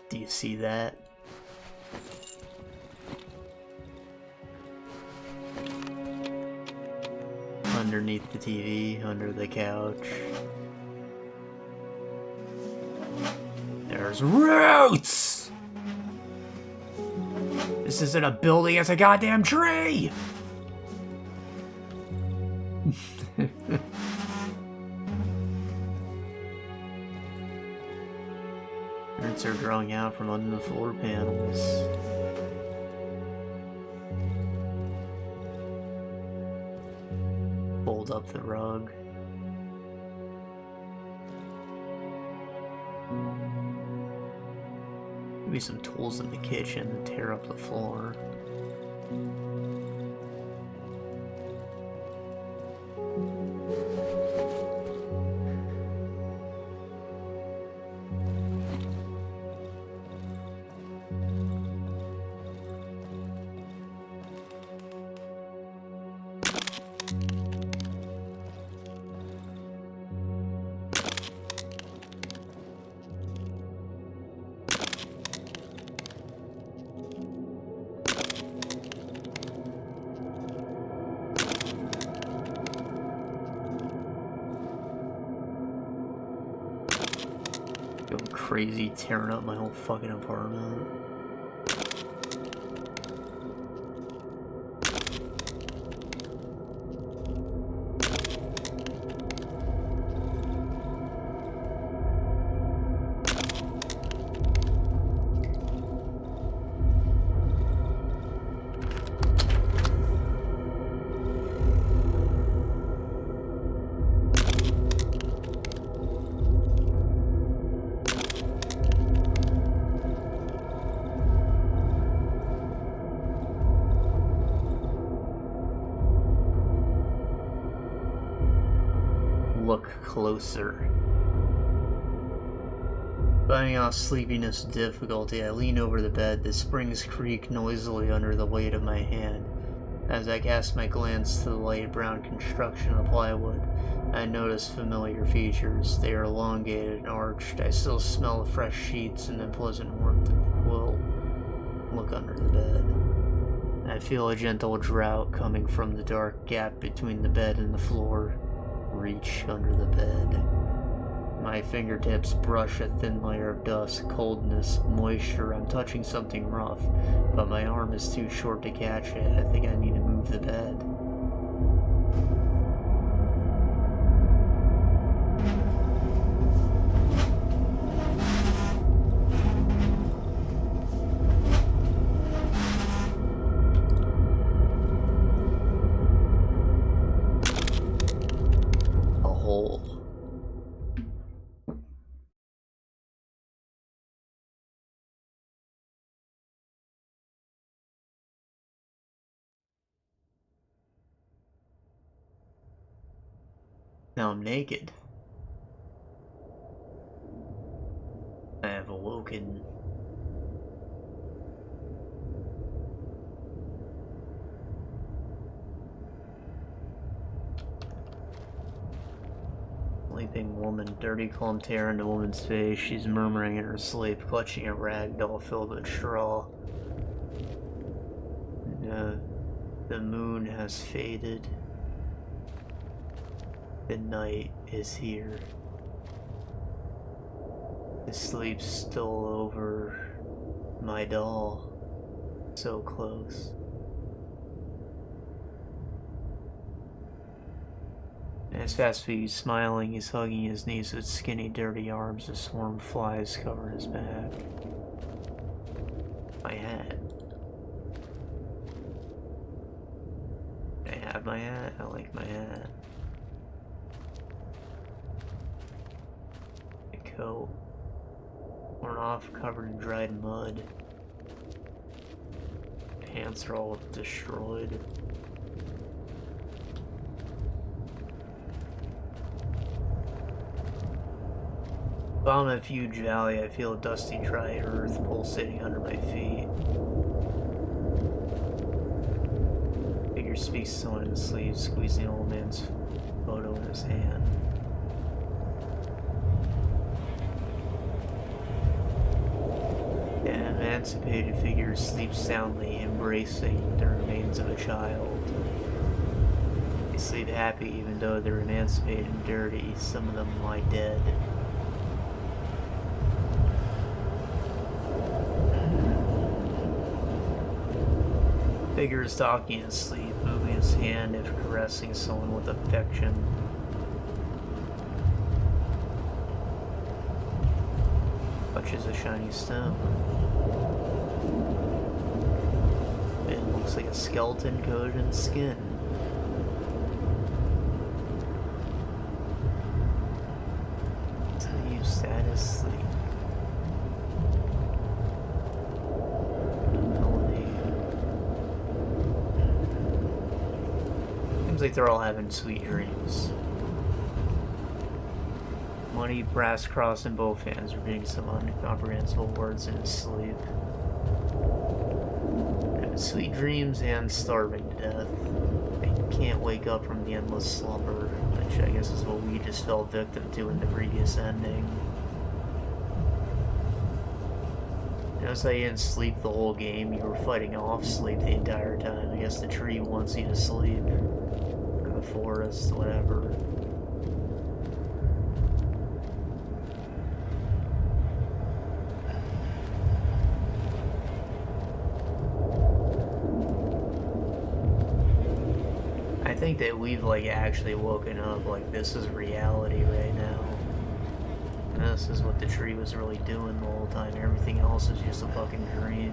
Do you see that? Underneath the TV, under the couch. There's roots! This isn't a building, it's a goddamn tree! Roots are growing out from under the floor panels. Fold up the rug. Maybe some tools in the kitchen to tear up the floor. crazy tearing up my whole fucking apartment. Look closer. Finding out sleepiness difficulty, I lean over the bed. The springs creak noisily under the weight of my hand. As I cast my glance to the light brown construction of plywood, I notice familiar features. They are elongated and arched. I still smell the fresh sheets and the pleasant warmth of the quilt. Look under the bed. I feel a gentle draught coming from the dark gap between the bed and the floor. Reach under the bed. My fingertips brush a thin layer of dust, coldness, moisture. I'm touching something rough, but my arm is too short to catch it. I think I need to move the bed. Now I'm naked. I have awoken. Sleeping woman, dirty calm tear in the woman's face. She's murmuring in her sleep, clutching a rag doll filled with straw. The moon has faded. The night is here. The sleep stole over my doll. So close. As fast as he's smiling, he's hugging his knees with skinny, dirty arms. A swarm of flies cover his back. My hat. I have my hat. I like my hat. Coat. Worn off, covered in dried mud. Pants are all destroyed. Bottom of a huge valley, I feel dusty, dry earth pulsating under my feet. Figure speaks to someone in the sleeve, squeezing the old man's photo in his hand. An emancipated figure sleeps soundly, embracing the remains of a child. They sleep happy even though they're emancipated and dirty. Some of them lie dead. Figure is talking in his sleep, moving his hand if caressing someone with affection. Touches a shiny stone. It looks like a skeleton coated in skin. Sleep status sleep. Seems like they're all having sweet dreams. Money, brass cross in both hands, repeating some incomprehensible words in his sleep. Sweet dreams and starving to death. I can't wake up from the endless slumber, which I guess is what we just fell victim to in the previous ending. Notice how you didn't sleep the whole game, you were fighting off sleep the entire time. I guess the tree wants you to sleep. Or the forest, whatever. think that we've, like, actually woken up, like, this is reality right now. And this is what the tree was really doing the whole time. Everything else is just a fucking dream.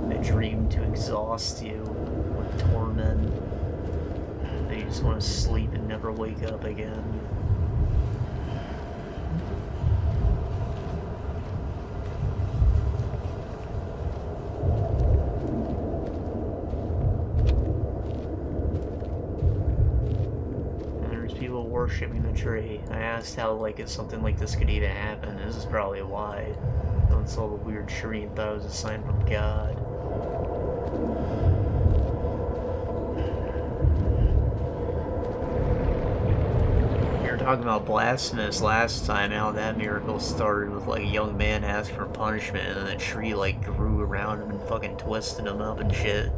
A dream to exhaust you with torment. And you just want to sleep and never wake up again. Worshipping the tree. I asked how, like, if something like this could even happen. This is probably why. No one saw the weird tree and thought it was a sign from God. We were talking about blasphemous last time, how that miracle started with, like, a young man asking for punishment, and then the tree, like, grew around him and fucking twisted him up and shit.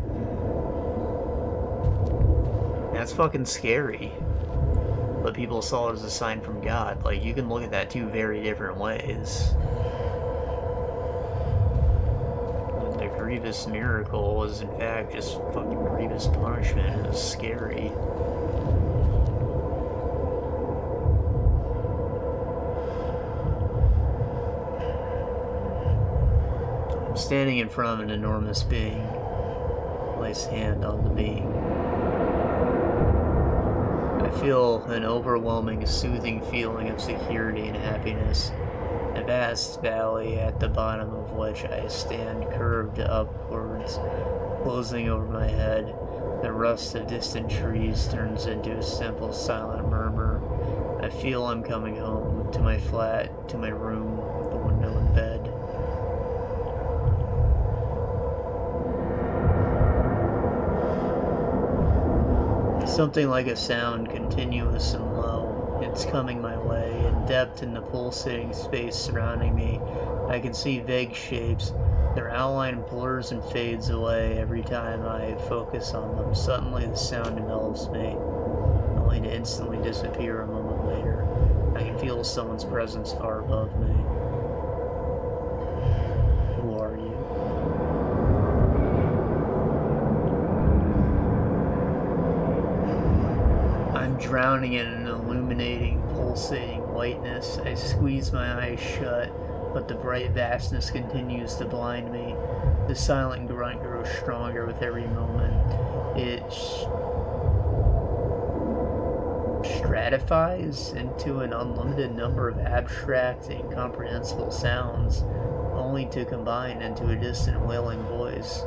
That's fucking scary. But people saw it as a sign from God. Like, you can look at that two very different ways. And the grievous miracle was, in fact, just fucking grievous punishment. It was scary. I'm standing in front of an enormous being. Place hand on the being. I feel an overwhelming, soothing feeling of security and happiness. A vast valley at the bottom of which I stand curved upwards, closing over my head. The rust of distant trees turns into a simple, silent murmur. I feel I'm coming home, to my flat, to my room, with a window and bed. Something like a sound, continuous and low. It's coming my way, in depth in the pulsating space surrounding me. I can see vague shapes. Their outline blurs and fades away every time I focus on them. Suddenly the sound envelops me, only to instantly disappear a moment later. I can feel someone's presence far above me. Who are you? I'm drowning in an illuminating, pulsating whiteness. I squeeze my eyes shut, but the bright vastness continues to blind me. The silent grunt grows stronger with every moment. It stratifies into an unlimited number of abstract, incomprehensible sounds, only to combine into a distant wailing voice.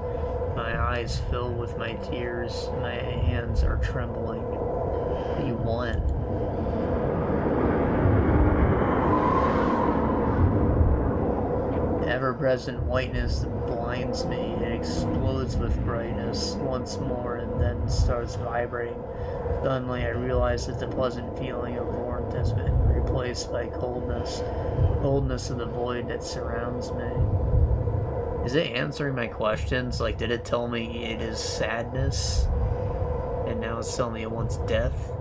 My eyes fill with my tears. My hands are trembling. You won. The ever-present whiteness blinds me. It explodes with brightness once more and then starts vibrating. Suddenly I realize that the pleasant feeling of warmth has been replaced by coldness. Coldness of the void that surrounds me. Is it answering my questions? Like, did it tell me it is sadness? And now it's telling me it wants death?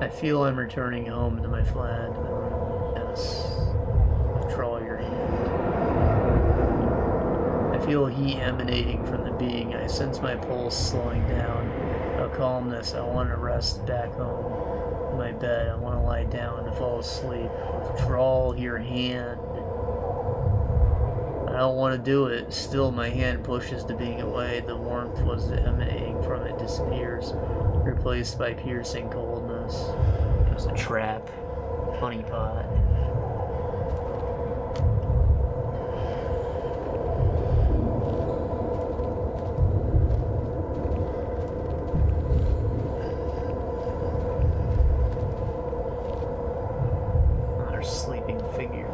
I feel I'm returning home to my flat. Yes. Draw your hand. I feel heat emanating from the being. I sense my pulse slowing down. A calmness. I want to rest back home in my bed. I want to lie down and fall asleep. Withdraw your hand. I don't want to do it. Still, my hand pushes the being away. The warmth was emanating from it disappears, replaced by piercing coldness. It was a trap. Honeypot. Another sleeping figure.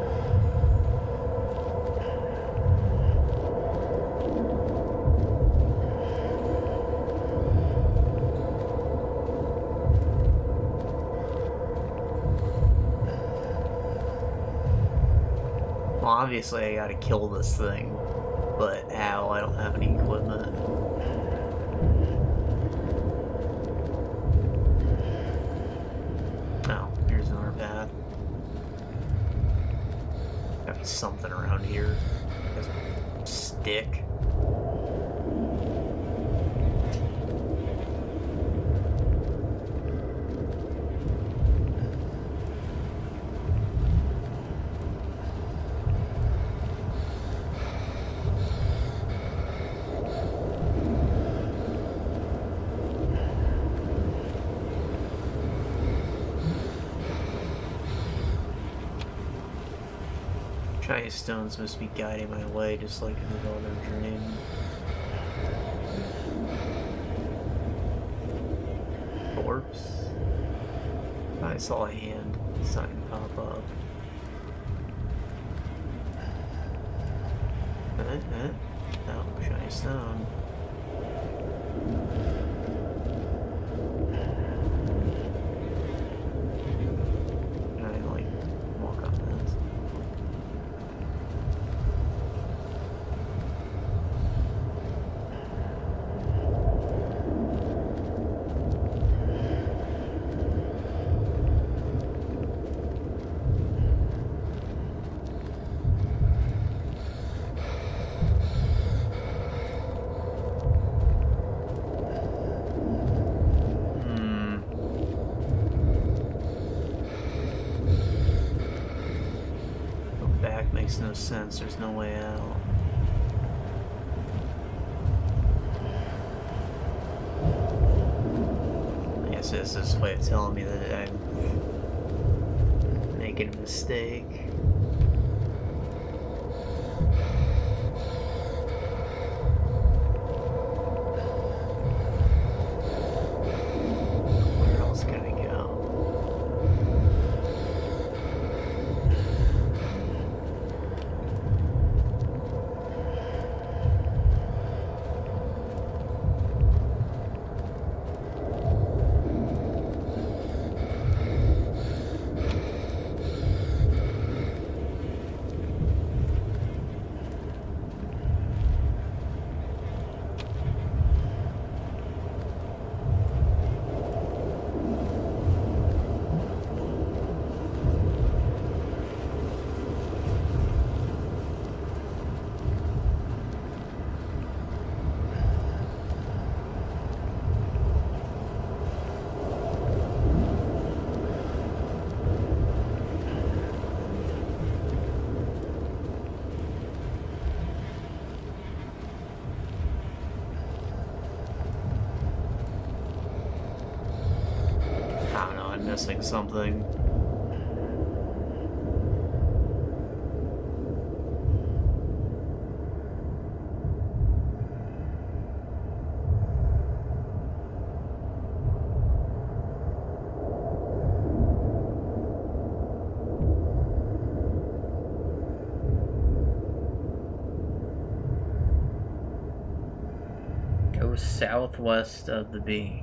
Well, obviously I gotta kill this thing, but how? I don't have any equipment. Oh, here's another path. something around here. There's a stick. Giant stones must be guiding my way, just like in the other dream. Corpse? I saw a hand sign pop up. Oh, shiny stone. Can I, like, walk on this? Makes no sense, there's no way out. I guess this is a way of telling me that I'm making a mistake. Where else can I go? Missing something. Go southwest of the beam.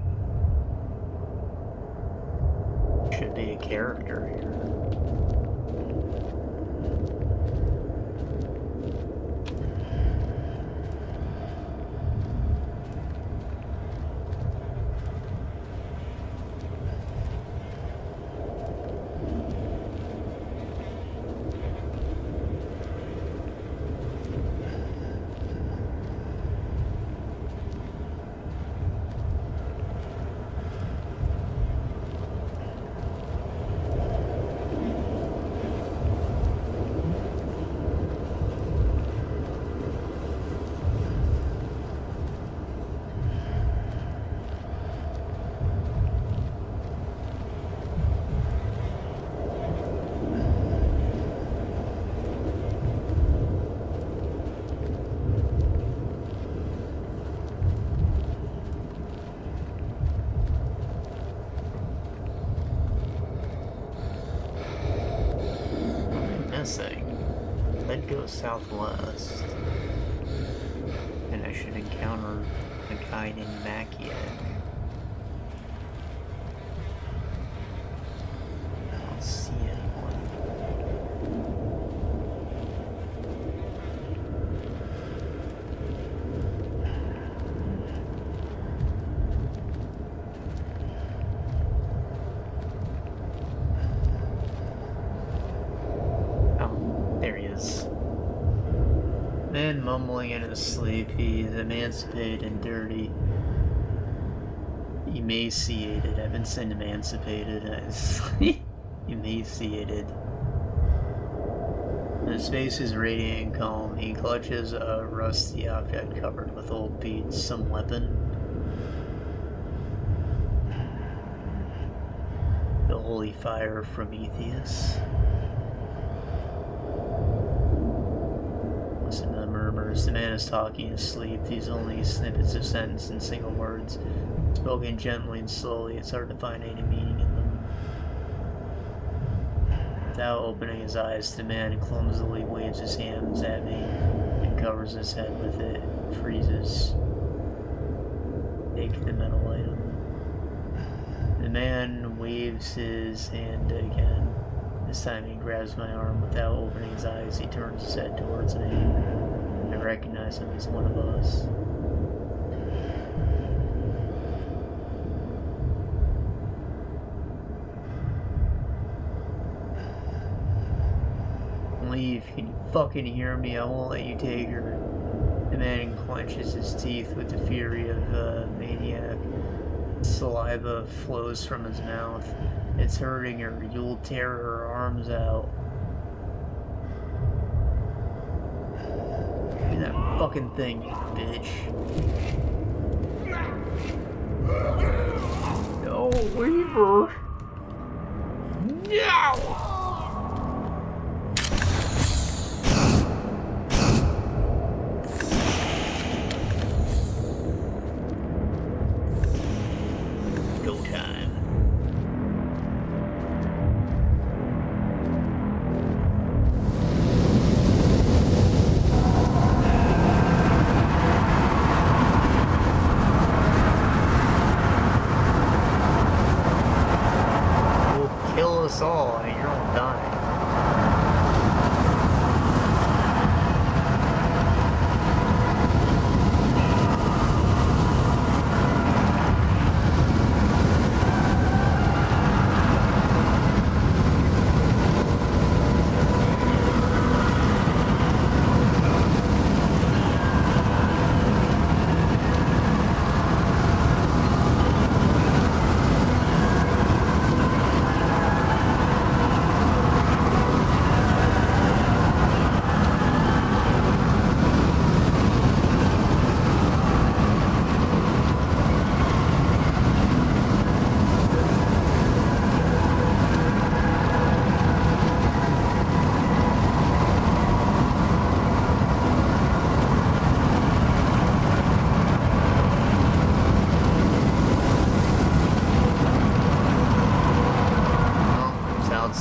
Should be a character here. Then go southwest, and I should encounter a guy named Makiak. I don't see anyone. Oh, there he is. man mumbling in his sleep. He's emancipated and dirty. Emaciated. I've been saying emancipated. Emaciated. His face is radiant and calm. He clutches a rusty object covered with old beads. Some weapon. The holy fire of Prometheus. Listen to the murmurs. The man is talking in his sleep. These only snippets of sentence and single words. Spoken gently and slowly. It's hard to find any meaning in them. Without opening his eyes, the man clumsily waves his hands at me and covers his head with it. Freezes. Take the metal item. The man waves his hand again. This time he grabs my arm. Without opening his eyes, he turns his head towards me. I recognize him as one of us. Leave. Can you fucking hear me? I won't let you take her. The man clenches his teeth with the fury of a maniac. Saliva flows from his mouth. It's hurting her. You'll tear her arms out. Do that fucking thing, you bitch. No, leave her. No!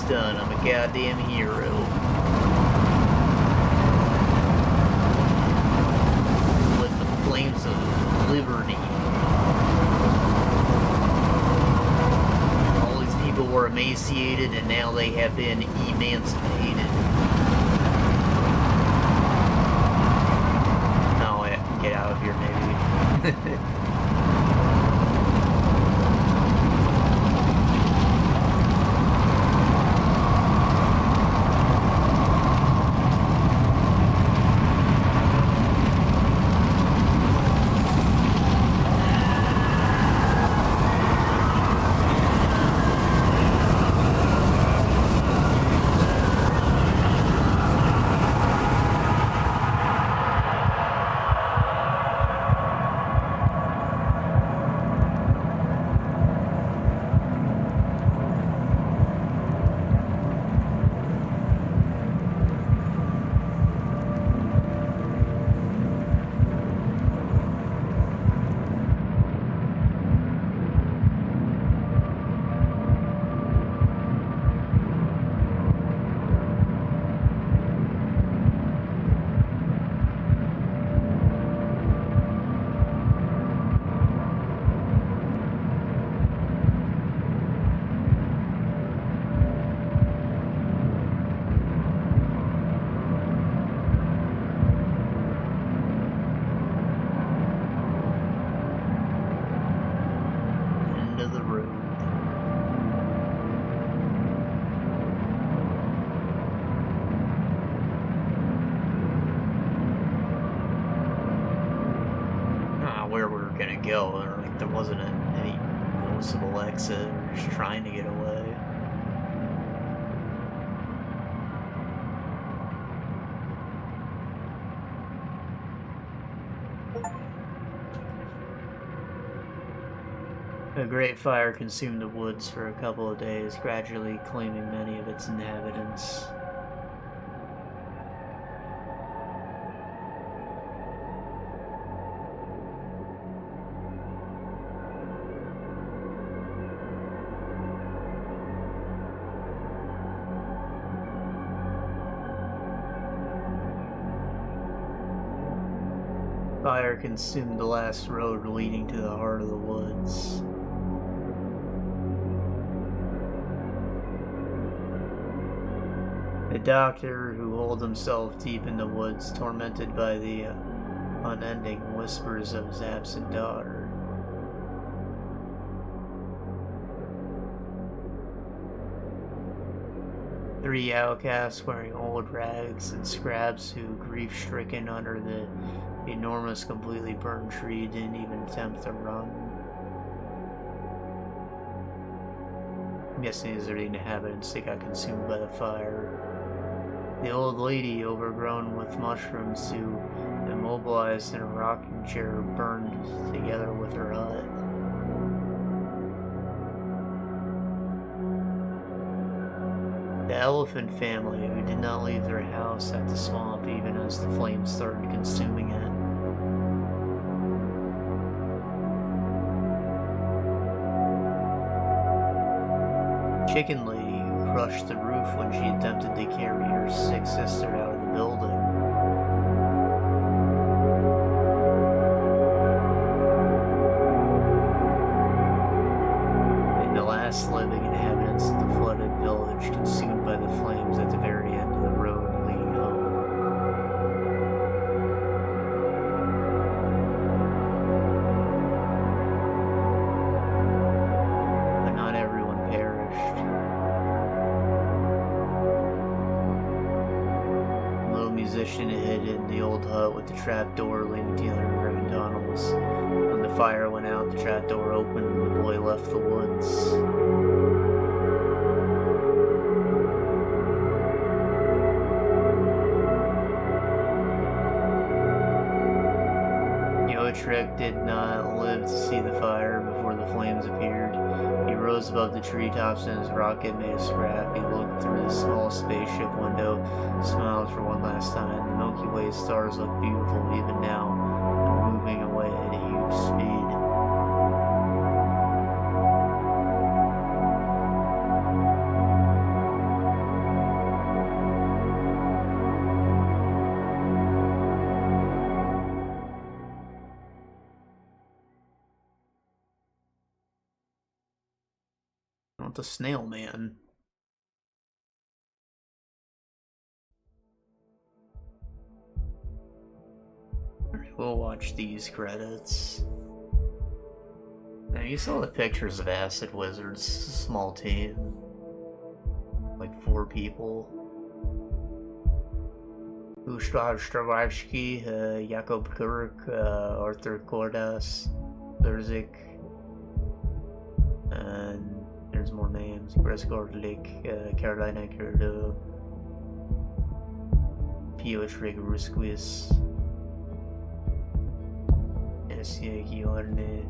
Done. I'm a goddamn hero. With the flames of liberty. All these people were emaciated and now they have been emancipated. Oh yeah, get out of here maybe. where we were gonna go, or like there wasn't any noticeable exit. We were just trying to get away. A great fire consumed the woods for a couple of days, gradually claiming many of its inhabitants. Fire consumed the last road leading to the heart of the woods. The doctor, who holed himself deep in the woods, tormented by the unending whispers of his absent daughter. Three outcasts wearing old rags and scraps who, grief-stricken under the enormous, completely burned tree, didn't even attempt to run. I'm guessing these are the inhabitants that got consumed by the fire. The old lady, overgrown with mushrooms, who, immobilized in a rocking chair, burned together with her hut. The elephant family, who did not leave their house at the swamp even as the flames started consuming it. Chicken lady, who crushed the roof when she attempted to carry her sick sister out of the building. And the last living inhabitants of the flooded village, consumed by the flames at the very end of the road leading home. But not everyone perished. A little musician hid in the old hut with the trap door leading to the underground tunnels. When the fire went out, the trap door opened and the boy left the woods. Trick did not live to see the fire before the flames appeared. He rose above the treetops in his rocket made of scrap. He looked through the small spaceship window, smiled for one last time. The Milky Way stars look beautiful even now, and moving away at a huge speed. The Snail Man. Alright, we'll watch these credits. Now, you saw the pictures of Acid Wizards, small team. Like 4 people. Gustav Stravinsky, Jakob Kurk, Arthur Cordas, Zerzik, and there's more names. Chris Gordlik, Carolina Curdo, Piotr Rusquis, Giorne.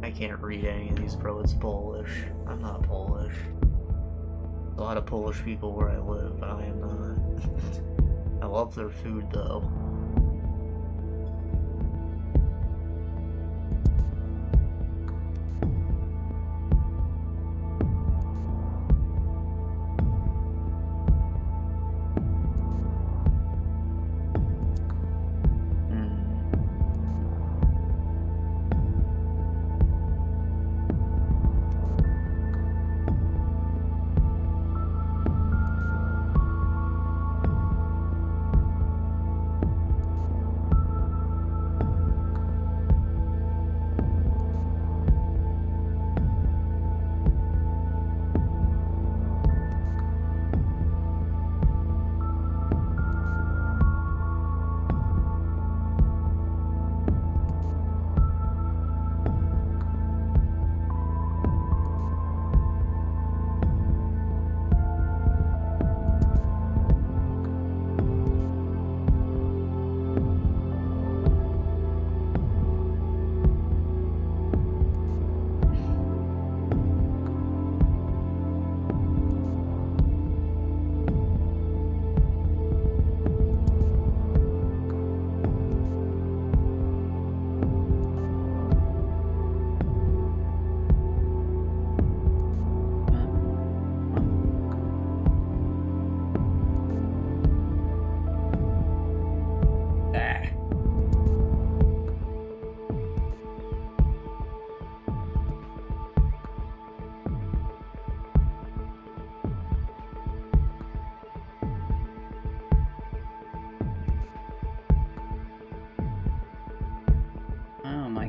I can't read any of these, bro. It's Polish. I'm not Polish. A lot of Polish people where I live, but I am not. I love their food, though.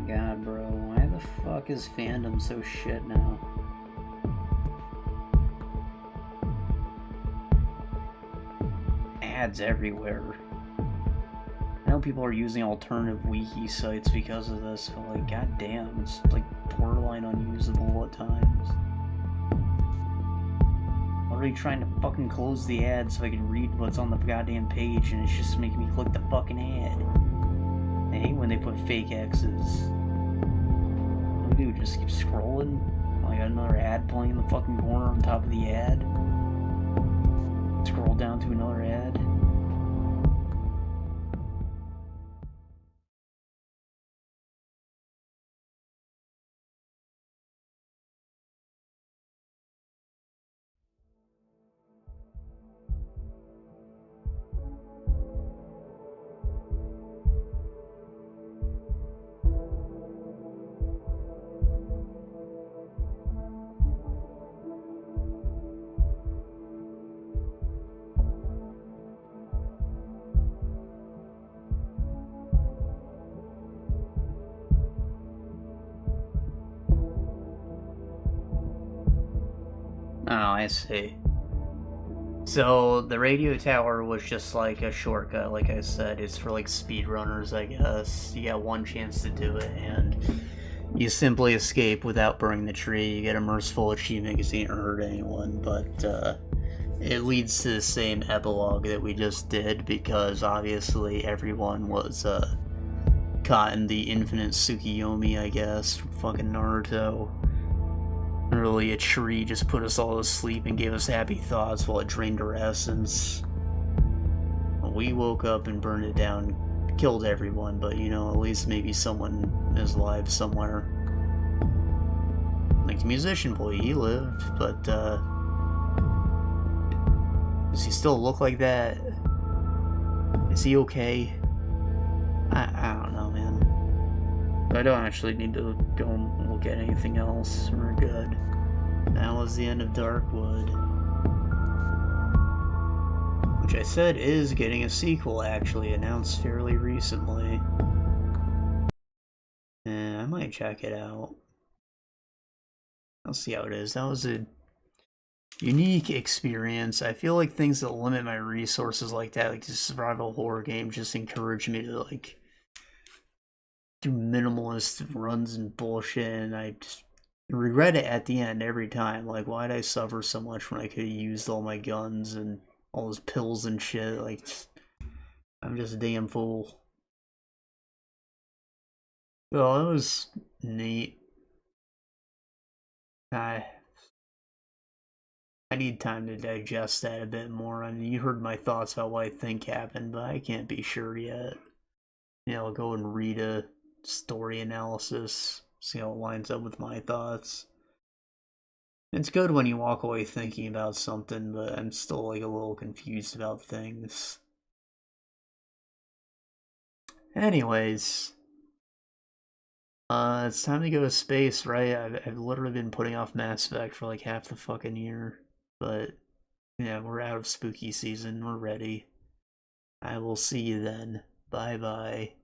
god, bro. Why the fuck is fandom so shit now? Ads everywhere. I know people are using alternative wiki sites because of this, but like, goddamn, it's like borderline unusable at times. I'm already trying to fucking close the ad so I can read what's on the goddamn page, and it's just making me click the fucking ad. I hate when they put fake X's. What do we do? Just keep scrolling? I got another ad playing in the fucking corner on top of the ad. Scroll down to another ad. Oh, I see. So, the radio tower was just like a shortcut, like I said. It's for like speedrunners, I guess. You got one chance to do it, and you simply escape without burning the tree. You get a merciful achievement because you didn't hurt anyone, but it leads to the same epilogue that we just did, because obviously everyone was caught in the Infinite Tsukuyomi, I guess, from fucking Naruto. Literally, a tree just put us all to sleep and gave us happy thoughts while it drained our essence. We woke up and burned it down, killed everyone, but you know, at least maybe someone is alive somewhere. Like the musician boy, he lived, but does he still look like that? Is he okay? I don't know, man. I don't actually need to go and look at anything else. We're good. That was the end of Darkwood. Which I said is getting a sequel, actually, announced fairly recently. I might check it out. I'll see how it is. That was a unique experience. I feel like things that limit my resources like that, like the survival horror game, just encourage me to, like, do minimalist runs and bullshit, and I just regret it at the end every time. Like, why'd I suffer so much when I could have used all my guns and all those pills and shit? Like, I'm just a damn fool. Well, it was neat. I need time to digest that a bit more. I mean, you heard my thoughts about what I think happened, but I can't be sure yet. You know, I'll go and read a story analysis, see how it lines up with my thoughts. It's good when you walk away thinking about something, but I'm still like a little confused about things. Anyways, it's time to go to space, right? I've literally been putting off Mass Effect for like half the fucking year, but yeah, we're out of spooky season. We're ready. I will see you then. Bye bye.